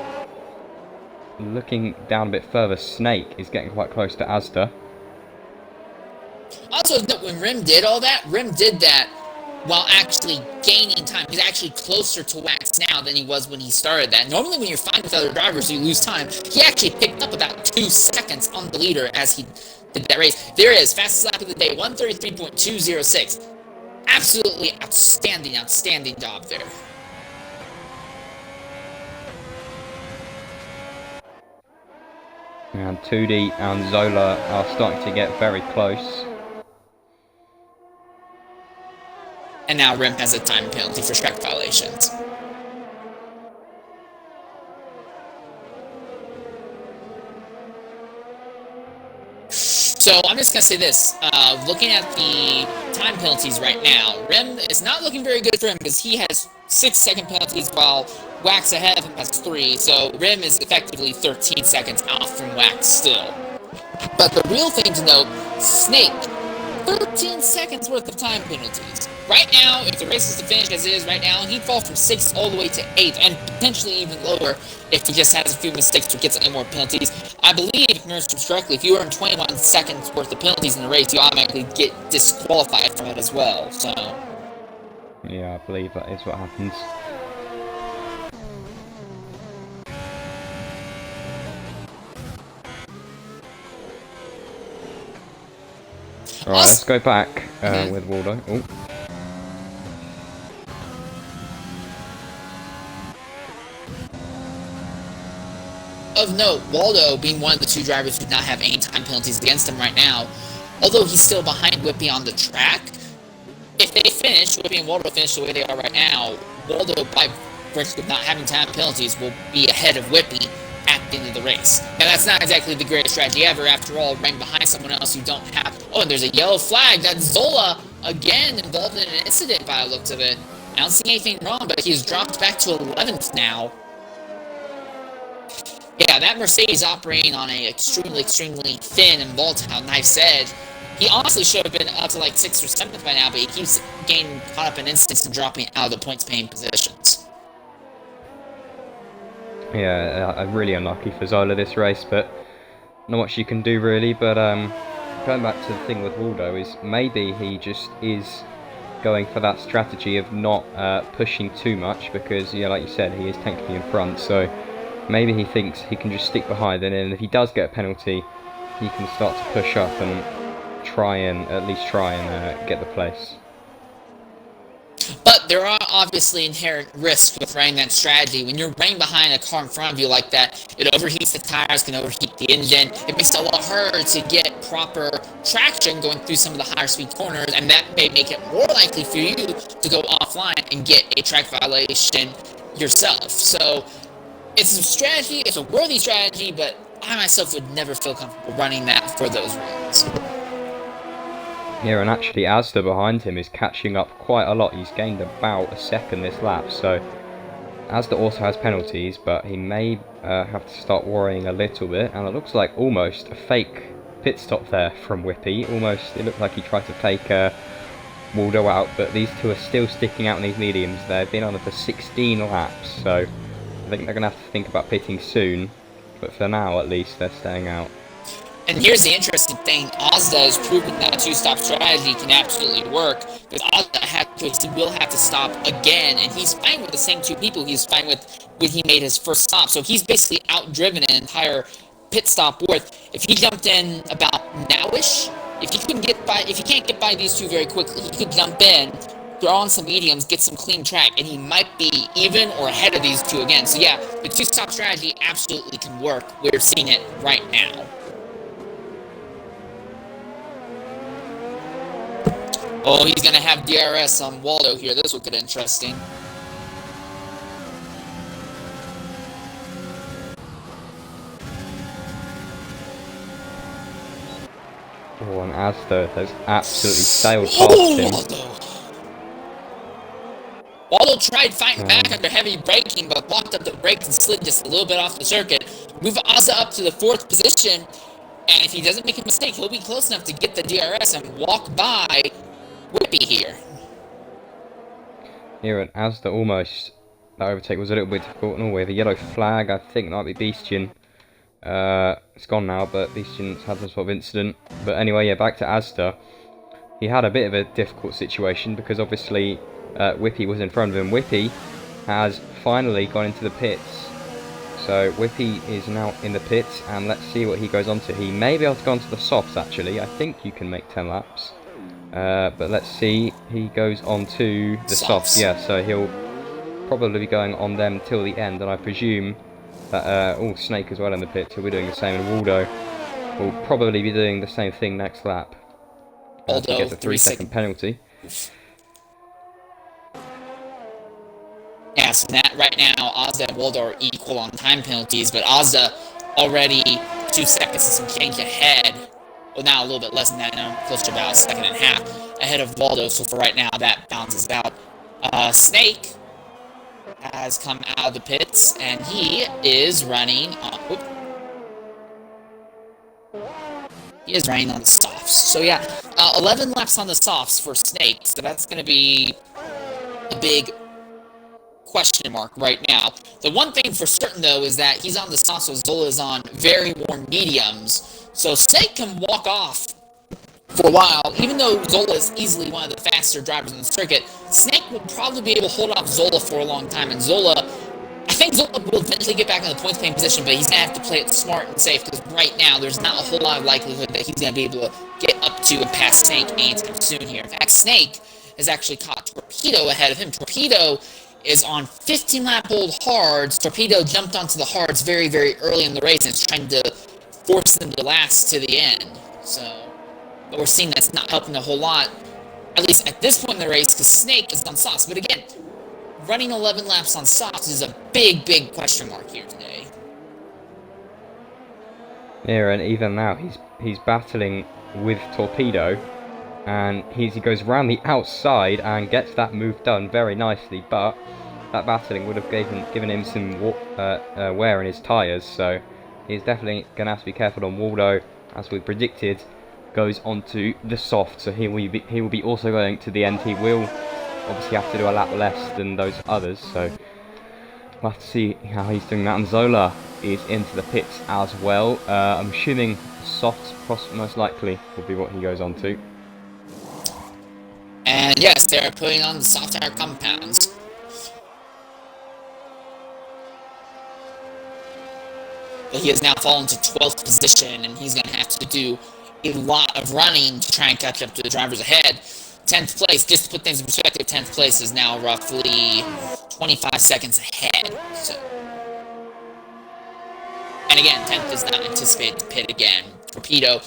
looking down a bit further, Snake is getting quite close to Asda. Also, when Rim did all that, Rim did that while actually gaining time. He's actually closer to Wax now than he was when he started that. Normally when you're fighting with other drivers, you lose time. He actually picked up about 2 seconds on the leader as he did that race. There it is, fastest lap of the day, 1:33.206. Absolutely outstanding, outstanding job there. And 2D and Zola are starting to get very close. And now Rim has a time penalty for track violations. So I'm just going to say this. Looking at the time penalties right now, Rim is not looking very good for him because he has 6-second penalties while Wax ahead of him has 3. So Rim is effectively 13 seconds off from Wax still. But the real thing to note, Snake, 13 seconds worth of time penalties. Right now, if the race is to finish as it is right now, he'd fall from 6th all the way to 8th, and potentially even lower if he just has a few mistakes or gets any more penalties. I believe, if I remember correctly, if you earn 21 seconds worth of penalties in the race, you automatically get disqualified from it as well, so... Yeah, I believe that is what happens. Alright, let's go back with Waldo. Ooh. Of note, Waldo being one of the 2 drivers who do not have any time penalties against him right now, although he's still behind Whippy on the track, if they finish, Whippy and Waldo finish the way they are right now, Waldo, by virtue of not having time penalties, will be ahead of Whippy at the end of the race. Now, that's not exactly the greatest strategy ever. After all, running behind someone else you don't have... Oh, and there's a yellow flag. That's Zola, again, involved in an incident by the looks of it. I don't see anything wrong, but he's dropped back to 11th now. Yeah, that Mercedes operating on a extremely thin and volatile knife's edge. He honestly should have been up to like 6th or 7th by now, but he keeps getting caught up in instance and dropping out of the points-paying positions. Yeah, really unlucky for Zola this race, but not much you can do really. But going back to the thing with Waldo is maybe he just is going for that strategy of not pushing too much because, yeah, like you said, he is technically in front, so maybe he thinks he can just stick behind, and then if he does get a penalty, he can start to push up and at least try and get the place. But there are obviously inherent risks with running that strategy. When you're running behind a car in front of you like that, it overheats the tires, can overheat the engine. It makes it a lot harder to get proper traction going through some of the higher speed corners, and that may make it more likely for you to go offline and get a track violation yourself. So it's a strategy, it's a worthy strategy, but I myself would never feel comfortable running that for those reasons. Yeah, and actually Asda behind him is catching up quite a lot. He's gained about a second this lap, so Asda also has penalties, but he may have to start worrying a little bit, and it looks like almost a fake pit stop there from Whippy. Almost, it looked like he tried to take Waldo out, but these two are still sticking out in these mediums. They've been on it for 16 laps, so I think they're going to have to think about pitting soon. But for now, at least, they're staying out. And here's the interesting thing, Ozda has proven that two-stop strategy can absolutely work, because Ozda he will have to stop again, and he's fine with the same two people he's fine with when he made his first stop. So he's basically outdriven an entire pit stop worth. If he jumped in about nowish, if he can't get by these two very quickly, he could jump in, throw on some mediums, get some clean track, and he might be even or ahead of these two again. So yeah, the two-stop strategy absolutely can work. We're seeing it right now. Oh, he's going to have DRS on Waldo here. This will get interesting. Oh, and Asda has absolutely sailed past him. Waldo tried fighting back under heavy braking, but blocked up the brakes and slid just a little bit off the circuit. Move Ozda up to the 4th position, and if he doesn't make a mistake, he'll be close enough to get the DRS and walk by Whippy here. Here at Asda, almost, that overtake was a little bit difficult. And with a yellow flag, I think that might be Beastian. It's gone now, but Beastian's had some sort of incident. But anyway, yeah, back to Asda. He had a bit of a difficult situation because obviously Whippy was in front of him. Whippy has finally gone into the pits. So Whippy is now in the pits, and let's see what he goes on to. He may be able to go onto the softs, actually. I think you can make 10 laps. But let's see, he goes on to the softs, yeah, so he'll probably be going on them till the end, and I presume that, Snake as well in the pit, he'll be doing the same, and Waldo will probably be doing the same thing next lap. To get the 3-second penalty. Yeah, so right now, Ozda and Waldo are equal on time penalties, but Ozda already 2 seconds and some change ahead. Well, now a little bit less than that, now close to about a second and a half ahead of Waldo, so for right now, that balances out. Snake has come out of the pits, and he is running on... He is running on the softs. So yeah, 11 laps on the softs for Snake, so that's going to be a big question mark right now. The one thing for certain, though, is that he's on the softs, so Zola's on very warm mediums. So Snake can walk off for a while. Even though Zola is easily one of the faster drivers in the circuit, Snake will probably be able to hold off Zola for a long time. And I think Zola will eventually get back in the points playing position, but he's going to have to play it smart and safe, because right now there's not a whole lot of likelihood that he's going to be able to get up to and past Snake anytime soon here. In fact, Snake has actually caught Torpedo ahead of him. Torpedo is on 15-lap-old hards. Torpedo jumped onto the hards very, very early in the race and is trying to force them to last to the end. So, but we're seeing that's not helping a whole lot, at least at this point in the race, because Snake is on softs. But again, running 11 laps on softs is a big, big question mark here today. Yeah, and even now he's battling with Torpedo, and he goes round the outside and gets that move done very nicely. But that battling would have given him some wear in his tyres, so he's definitely going to have to be careful on Waldo, as we predicted, goes onto the soft, so he will be also going to the end. He will obviously have to do a lap less than those others, so we'll have to see how he's doing that. And Zola is into the pits as well. I'm assuming soft most likely will be what he goes on to. And yes, they're putting on the soft tire compounds. But he has now fallen to 12th position, and he's going to have to do a lot of running to try and catch up to the drivers ahead. 10th place, just to put things in perspective, 10th place is now roughly 25 seconds ahead. So, and again, 10th does not anticipate to pit again. Torpedo,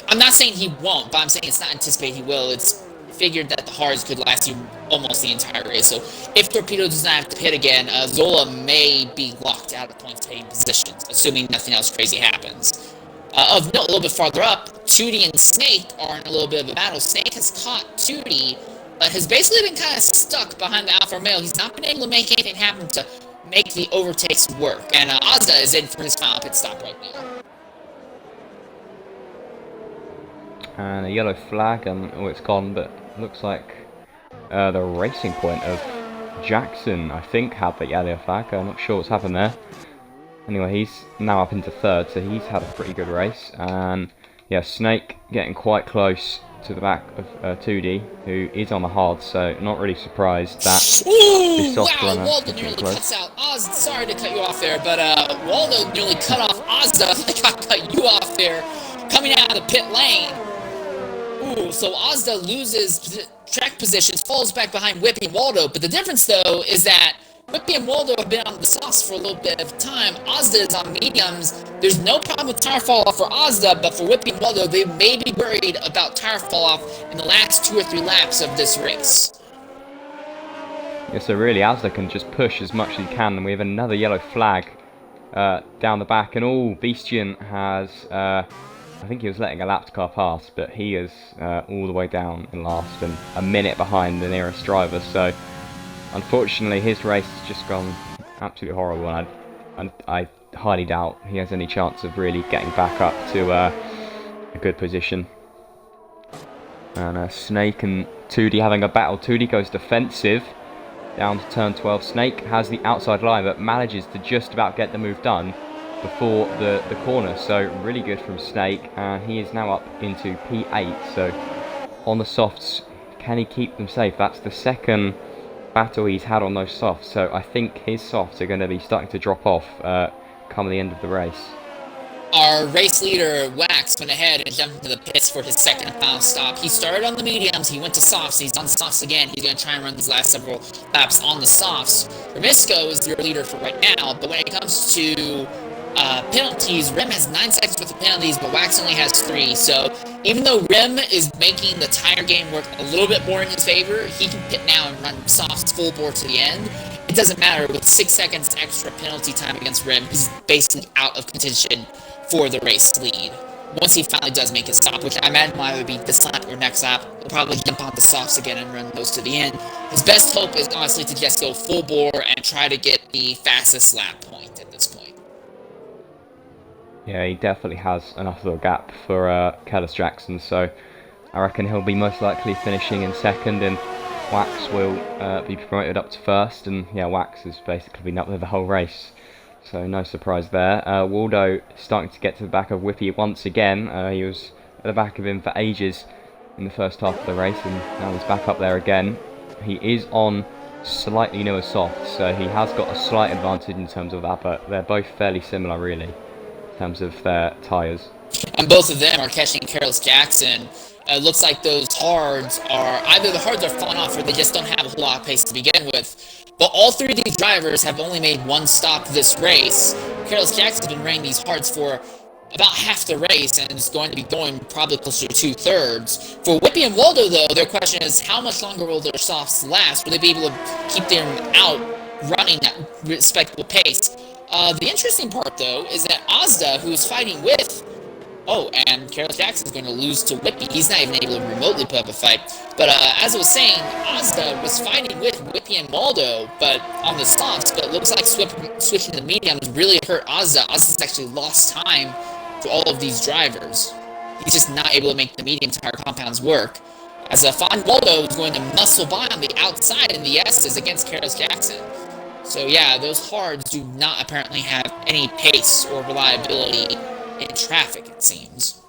I'm not saying he won't, but I'm saying it's not anticipated he will. It's figured that the hards could last you almost the entire race. So if Torpedo does not have to pit again, Zola may be locked out of points paying positions, assuming nothing else crazy happens. Of note, a little bit farther up, Tootie and Snake are in a little bit of a battle. Snake has caught Tootie, but has basically been kind of stuck behind the Alfa Romeo. He's not been able to make anything happen to make the overtakes work. And Ozda is in for his final pit stop right now. and a yellow flag, and oh, it's gone, but looks like the racing point of Jackson, I think, had the yellow flag. I'm not sure what's happened there. Anyway, he's now up into third, so he's had a pretty good race. And yeah, Snake getting quite close to the back of 2D, who is on the hard, so not really surprised that this soft wow, runner Waldo is nearly close. cuts out Oz. Sorry to cut you off there, but Waldo nearly cut off Ozda. Like I cut you off there, coming out of the pit lane. Ooh, so Ozda loses track positions, falls back behind Whippy and Waldo. But the difference, though, is that Whippy and Waldo have been on the softs for a little bit of time. Ozda is on mediums. There's no problem with tire fall off for Ozda, but for Whippy and Waldo, they may be worried about tire fall off in the last 2 or 3 laps of this race. Yeah, so really Ozda can just push as much as he can, and we have another yellow flag down the back, and Beastian has, I think he was letting a lapped car pass, but he is all the way down in last and a minute behind the nearest driver, so unfortunately his race has just gone absolutely horrible, and I highly doubt he has any chance of really getting back up to a good position. And Snake and 2D having a battle. 2D goes defensive down to turn 12. Snake has the outside line, but manages to just about get the move done before the corner. So really good from Snake, and he is now up into P8. So on the softs, can he keep them safe? That's the second battle he's had on those softs. So I think his softs are going to be starting to drop off come the end of the race. Our race leader, Wax, went ahead and jumped into the pits for his second and final stop. He started on the mediums, he went to softs, he's on softs again. He's going to try and run these last several laps on the softs. Remisco is your leader for right now, but when it comes to penalties, Rim has 9 seconds worth of penalties, but Wax only has 3. So even though Rim is making the tire game work a little bit more in his favor, he can pit now and run softs full bore to the end. It doesn't matter, with 6 seconds extra penalty time against Rim, he's basically out of contention for the race lead. Once he finally does make his stop, which I imagine will either be this lap or next lap, he'll probably jump on the softs again and run those to the end. His best hope is honestly to just go full bore and try to get the fastest lap point at this point. Yeah, he definitely has enough of a gap for Kellis Jackson, so I reckon he'll be most likely finishing in second, and Wax will be promoted up to first, and yeah, Wax has basically been up there the whole race. So no surprise there. Waldo starting to get to the back of Whippy once again. He was at the back of him for ages in the first half of the race, and now he's back up there again. He is on slightly newer softs, so he has got a slight advantage in terms of that, but they're both fairly similar really in terms of their tyres. And both of them are catching Careless Jackson. It looks like those hards are, either the hards are falling off or they just don't have a whole lot of pace to begin with. But all 3 of these drivers have only made 1 stop this race. Careless Jackson's been running these hards for about half the race and is going to be going probably closer to 2/3. For Whippy and Waldo, though, their question is how much longer will their softs last? Will they be able to keep them out running at respectable pace? The interesting part, though, is that Ozda, who is fighting with... Oh, and Careless Jackson's going to lose to Whippy. He's not even able to remotely put up a fight. But as I was saying, Ozda was fighting with Whippy and Waldo, but on the softs. But it looks like switching to the mediums really hurt Ozda. Ozda's actually lost time for all of these drivers. He's just not able to make the medium tire compounds work. As Fon Waldo is going to muscle by on the outside in the S's against Careless Jackson. So yeah, those hards do not apparently have any pace or reliability in traffic, it seems.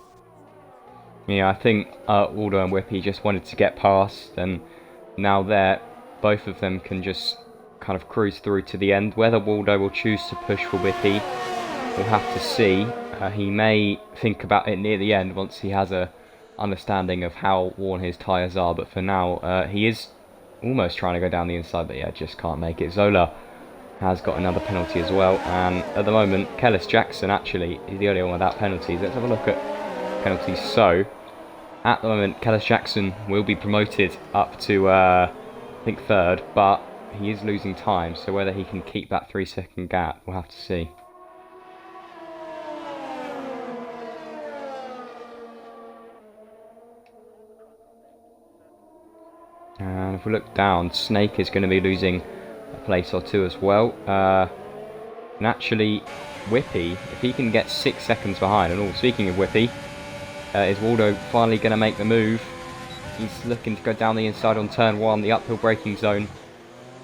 Yeah, I think Waldo and Whippy just wanted to get past, and now both of them can just kind of cruise through to the end. Whether Waldo will choose to push for Whippy, we'll have to see. He may think about it near the end once he has a understanding of how worn his tyres are, but for now he is almost trying to go down the inside, but yeah, just can't make it. Zola has got another penalty as well, and at the moment Kellis Jackson actually is the only one without penalties. Let's have a look at penalties. So at the moment Kellis Jackson will be promoted up to I think 3rd, but he is losing time, so whether he can keep that 3-second gap, we'll have to see. And if we look down, Snake is going to be losing a place or 2 as well. And actually, Whippy, if he can get 6 seconds behind, and speaking of Whippy, Is Waldo finally going to make the move? He's looking to go down the inside on turn 1, the uphill braking zone.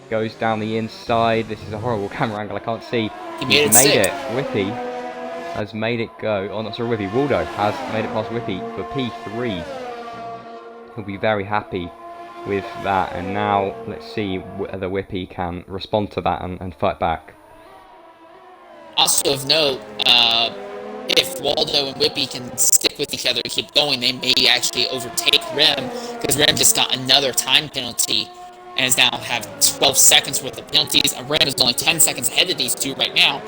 Goes down the inside. This is a horrible camera angle, I can't see. He made it. Whippy has made it go. Oh, not sorry, Whippy. Waldo has made it past Whippy for P3. He'll be very happy with that. And now let's see whether Whippy can respond to that and fight back. Also of note, if Waldo and Whippy can stick with each other and keep going, they may actually overtake Rem, because Rem just got another time penalty and is now have 12 seconds worth of penalties, and Rem is only 10 seconds ahead of these two right now.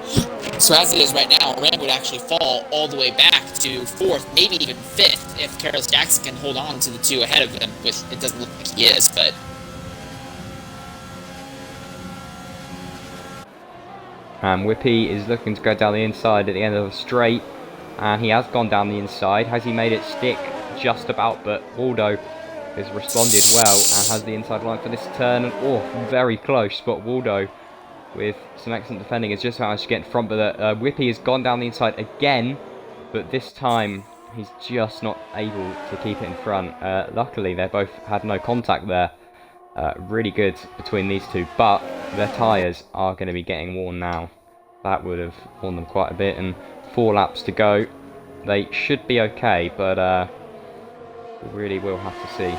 So as it is right now, Rem would actually fall all the way back to 4th, maybe even 5th, if Carlos Jackson can hold on to the two ahead of him, which it doesn't look like he is, but... Whippy is looking to go down the inside at the end of the straight, and he has gone down the inside. Has he made it stick? Just about, but Waldo has responded well and has the inside line for this turn. And, oh, very close, but Waldo, with some excellent defending, has just managed to get in front. But Whippy has gone down the inside again, but this time he's just not able to keep it in front. Luckily, they both had no contact there. Really good between these two, but their tyres are going to be getting worn now. That would have worn them quite a bit, and 4 laps to go. They should be okay, but we really will have to see.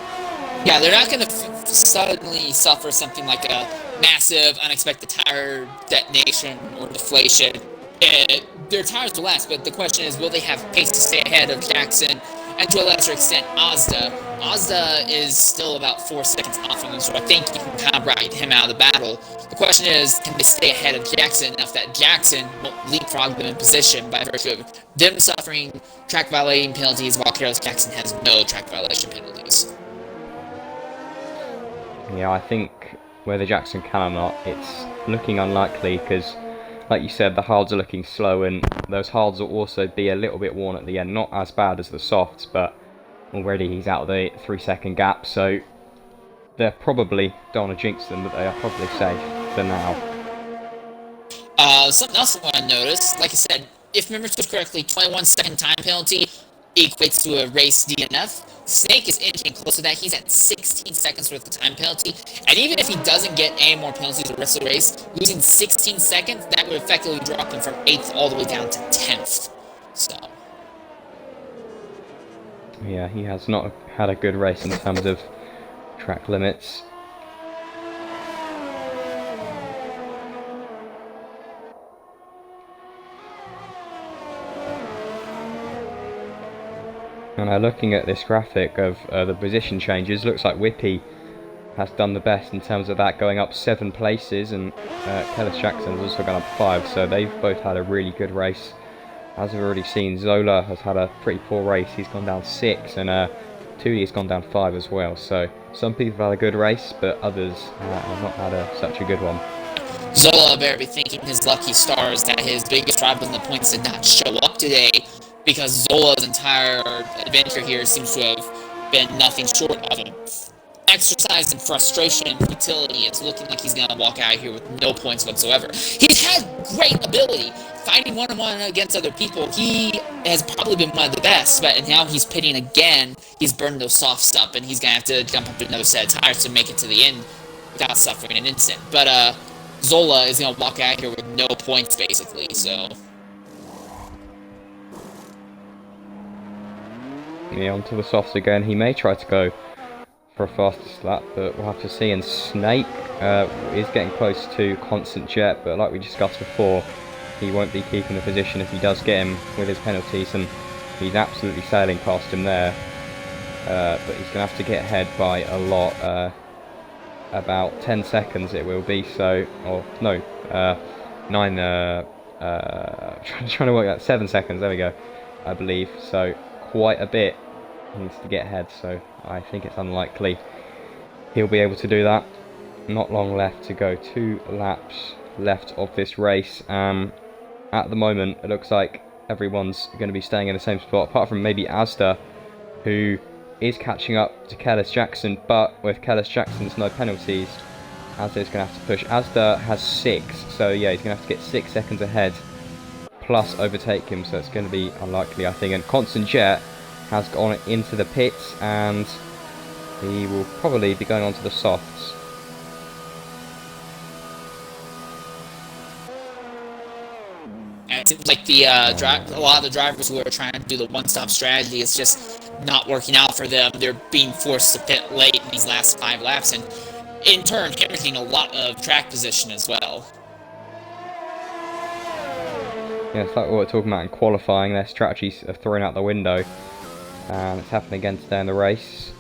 Yeah, they're not going to suddenly suffer something like a massive, unexpected tire detonation or deflation. Their tires will last, but the question is, will they have pace to stay ahead of Jackson and to a lesser extent Ozda? Ozda is still about 4 seconds off from them, so I think you can kind of ride him out of the battle. The question is, can they stay ahead of Jackson enough that Jackson won't leapfrog them in position by virtue of them suffering track violating penalties while Carlos Jackson has no track violation penalties? Yeah, I think whether Jackson can or not, it's looking unlikely because, like you said, the hards are looking slow, and those hards will also be a little bit worn at the end. Not as bad as the softs, but already he's out of the 3-second gap, so they're probably, don't want to jinx them, but they are probably safe for now. Something else I want to notice, like I said, if memory serves correctly, 21-second time penalty equates to a race DNF. Snake is inching close to that. He's at 16 seconds worth of time penalty. And even if he doesn't get any more penalties the rest of the race, losing 16 seconds, that would effectively drop him from 8th all the way down to 10th. So. Yeah, he has not had a good race in terms of track limits. And looking at this graphic of the position changes, looks like Whippy has done the best in terms of that, going up 7 places, and Carlos Jackson's also gone up 5, so they've both had a really good race. As we've already seen, Zola has had a pretty poor race. He's gone down 6, and Tootie has gone down 5 as well. So some people have had a good race, but others have not had such a good one. Zola better be thanking his lucky stars that his biggest rival in the points did not show up today, because Zola's entire adventure here seems to have been nothing short of an exercise in frustration and futility. It's looking like he's going to walk out here with no points whatsoever. He's had great ability fighting one-on-one against other people. He has probably been one of the best, but now he's pitting again. He's burned those softs up, and he's going to have to jump up to another set of tires to make it to the end without suffering an incident. But Zola is going to walk out here with no points, basically, so... Yeah, onto the softs again. He may try to go for a fastest lap, but we'll have to see. And Snake is getting close to Constant Jet, but like we discussed before, he won't be keeping the position if he does get him with his penalties, and he's absolutely sailing past him there. But he's going to have to get ahead by a lot, about 10 seconds it will be, so, or no, 9, trying to work out, 7 seconds, there we go, I believe, so quite a bit he needs to get ahead, so I think it's unlikely he'll be able to do that. Not long left to go, 2 laps left of this race. At the moment it looks like everyone's going to be staying in the same spot, apart from maybe Asda, who is catching up to Carlos Jackson, but with Carlos Jackson's no penalties, Asda's going to have to push. Asda has 6, so yeah, he's going to have to get 6 seconds ahead plus overtake him, so it's going to be unlikely, I think. And Constant Jet has gone into the pits, and he will probably be going on to the softs. And it seems like a lot of the drivers who are trying to do the one-stop strategy, it's just not working out for them. They're being forced to pit late in these last 5 laps, and in turn, hemorrhaging a lot of track position as well. Yeah, it's like what we're talking about in qualifying. Their strategies are thrown out the window, and it's happening again today in the race.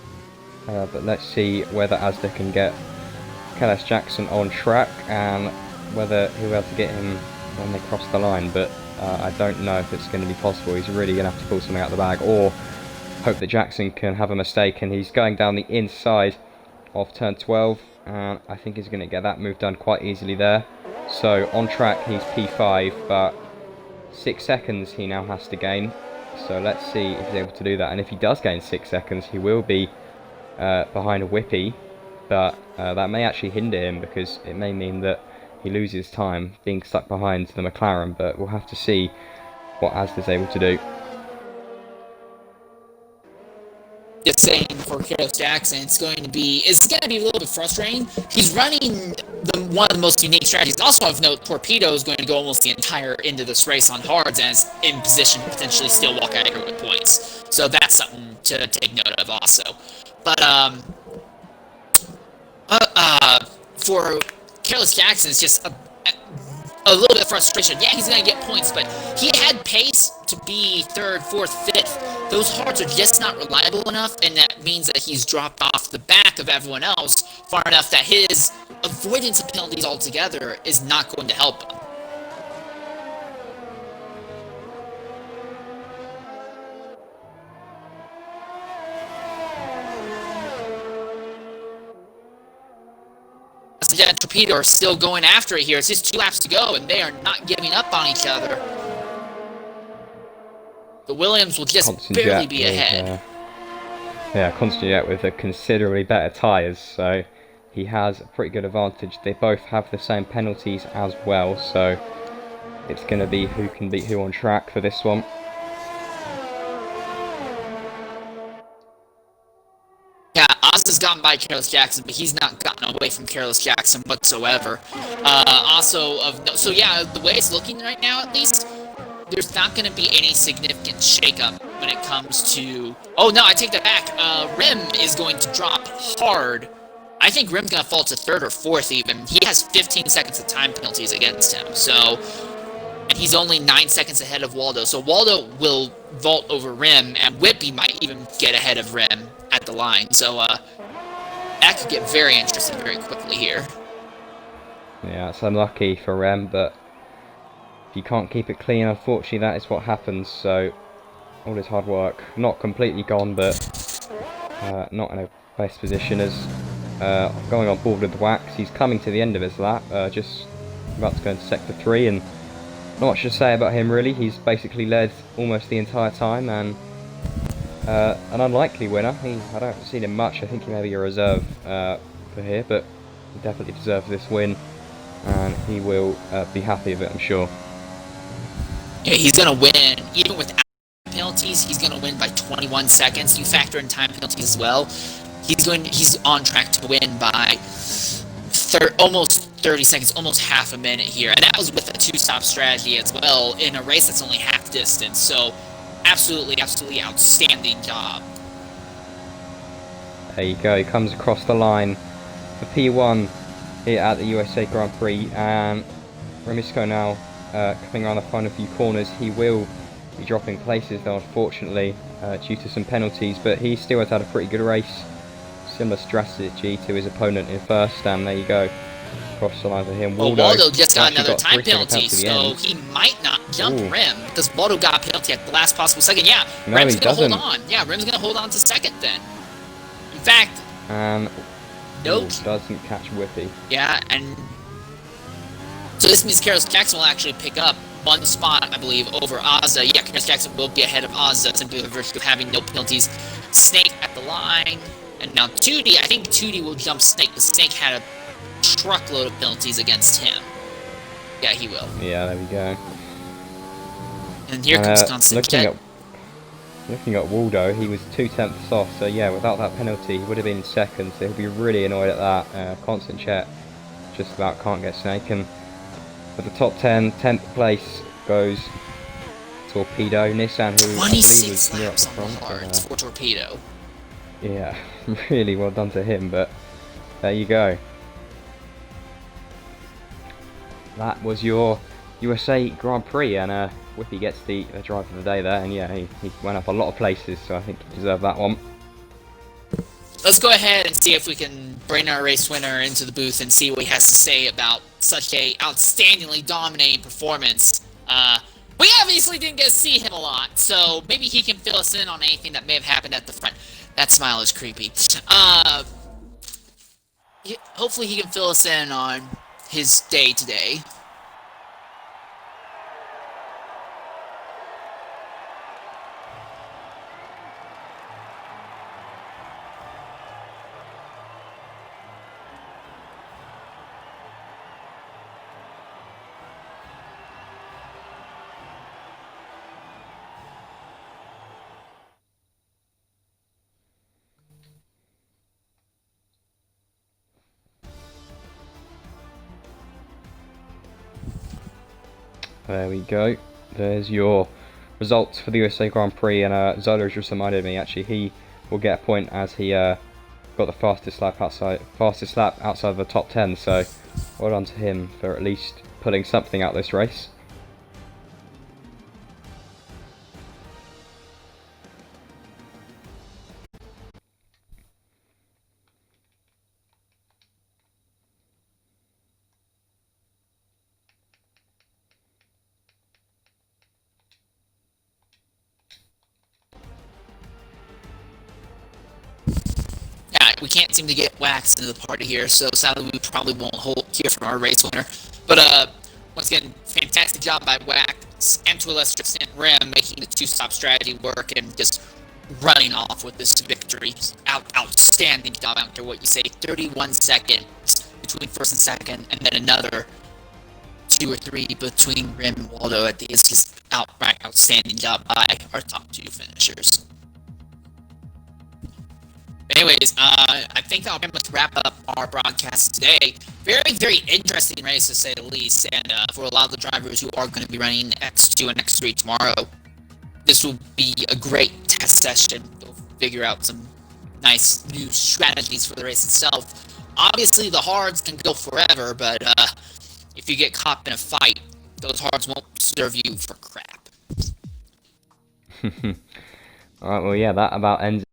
But let's see whether Asda can get Kellis Jackson on track, and whether he'll be able to get him when they cross the line. But I don't know if it's going to be possible. He's really going to have to pull something out of the bag, or hope that Jackson can have a mistake. And he's going down the inside of turn 12, and I think he's going to get that move done quite easily there. So on track he's P5, but 6 seconds he now has to gain. So let's see if he's able to do that. And if he does gain 6 seconds, he will be behind a Whippy, but that may actually hinder him, because it may mean that he loses time being stuck behind the McLaren. But we'll have to see what Asda's able to do. Just saying, for Kellis Jackson, it's going to be a little bit frustrating. He's running one of the most unique strategies. Also of note, Torpedo is going to go almost the entire end of this race on hards, and is in position to potentially still walk out here with points. So that's something to take note of also. But for Kellis Jackson, it's just a little bit of frustration. Yeah, he's going to get points, but he had pace to be 3rd, 4th, 5th. Those hards are just not reliable enough, and that means that he's dropped off the back of everyone else far enough that his avoidance of penalties altogether is not going to help him. And Torpedo are still going after it here. It's just 2 laps to go, and they are not giving up on each other. The Williams will just barely be ahead. Yeah, Constant Jet with a considerably better tyres, so he has a pretty good advantage. They both have the same penalties as well, so it's going to be who can beat who on track for this one. Yeah, Oz has gotten by Kellis Jackson, but he's not gotten away from Kellis Jackson whatsoever. So yeah, the way it's looking right now, at least, there's not going to be any significant shakeup when it comes to... Oh, no, I take that back. Rim is going to drop hard. I think Rim's going to fall to 3rd or 4th even. He has 15 seconds of time penalties against him, so... And he's only 9 seconds ahead of Waldo. So Waldo will vault over Rim, and Whippy might even get ahead of Rim at the line. So that could get very interesting very quickly here. Yeah, it's unlucky for Rem, but if you can't keep it clean, unfortunately that is what happens. So all his hard work not completely gone, but not in a best position as going on board with the wax. He's coming to the end of his lap, just about to go into sector 3, and not much to say about him really. He's basically led almost the entire time, and an unlikely winner. I don't see him much. I think he may be a reserve for here, but he definitely deserves this win, and he will be happy with it, I'm sure. Yeah, he's going to win. Even without penalties, he's going to win by 21 seconds. You factor in time penalties as well. He's on track to win by almost 30 seconds, almost half a minute here. And that was with a 2-stop strategy as well in a race that's only half distance. So absolutely outstanding job. There you go. He comes across the line for P1 here at the USA Grand Prix, and Remisco now coming around the final few corners. He will be dropping places though, unfortunately, due to some penalties, but he still has had a pretty good race. Similar strategy to his opponent in first, and there you go. Across the line for him. Waldo just got another time penalty, so he might not jump Rim, because Waldo got a penalty at the last possible second. Yeah, no, Rim's going to hold on. Yeah, Rim's going to hold on to second then. In fact, nope. Doesn't catch Whippy. Yeah, and so this means Kellis Jackson will actually pick up 1 spot, I believe, over Ozza. Yeah, Kellis Jackson will be ahead of Ozza simply with virtue of having no penalties. Snake at the line, and now Tootie. I think Tootie will jump Snake, because Snake had a truckload of penalties against him. Yeah, he will. Yeah, there we go. And here comes Constant Jet. Looking at Waldo, he was 2/10 off, so yeah, without that penalty, he would have been second, so he'll be really annoyed at that. Constant Chet just about can't get Snake, and at the top 10, 10th place goes Torpedo. Nissan, who I believe 26 was near up laps the on front. the hards for Torpedo. Yeah, really well done to him, but there you go. That was your USA Grand Prix, and Whippy gets the drive of the day there, and yeah, he went up a lot of places, so I think he deserved that one. Let's go ahead and see if we can bring our race winner into the booth and see what he has to say about such a outstandingly dominating performance. We obviously didn't get to see him a lot, so maybe he can fill us in on anything that may have happened at the front. That smile is creepy. Hopefully he can fill us in on his day today. There we go. There's your results for the USA Grand Prix, and Zola has just reminded me, actually, he will get a point as he got the fastest lap outside of the top 10, so well done to him for at least putting something out this race. We can't seem to get Wax into the party here, so sadly we probably won't hear from our race winner. But once again, fantastic job by Wax, and to a lesser extent Rim, making the two-stop strategy work and just running off with this victory. Outstanding job after what you say, 31 seconds between first and second, and then another 2 or 3 between Rim and Waldo. I think it's just outright outstanding job by our top 2 finishers. Anyways, I think that'll pretty much wrap up our broadcast today. Very, very interesting race to say the least, and for a lot of the drivers who are going to be running X2 and X3 tomorrow, this will be a great test session. They'll figure out some nice new strategies for the race itself. Obviously, the hards can go forever, but if you get caught in a fight, those hards won't serve you for crap. Alright, well yeah, that about ends it.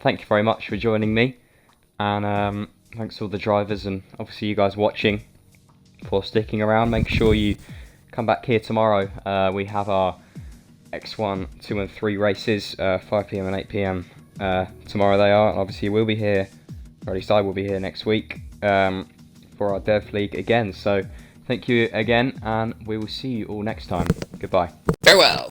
Thank you very much for joining me, and thanks to all the drivers and obviously you guys watching for sticking around. Make sure you come back here tomorrow. We have our X1, 2 and 3 races, 5 PM and 8 PM tomorrow they are, and obviously we'll be here, or at least I will be here next week for our Dev League again. So thank you again, and we will see you all next time. Goodbye. Farewell.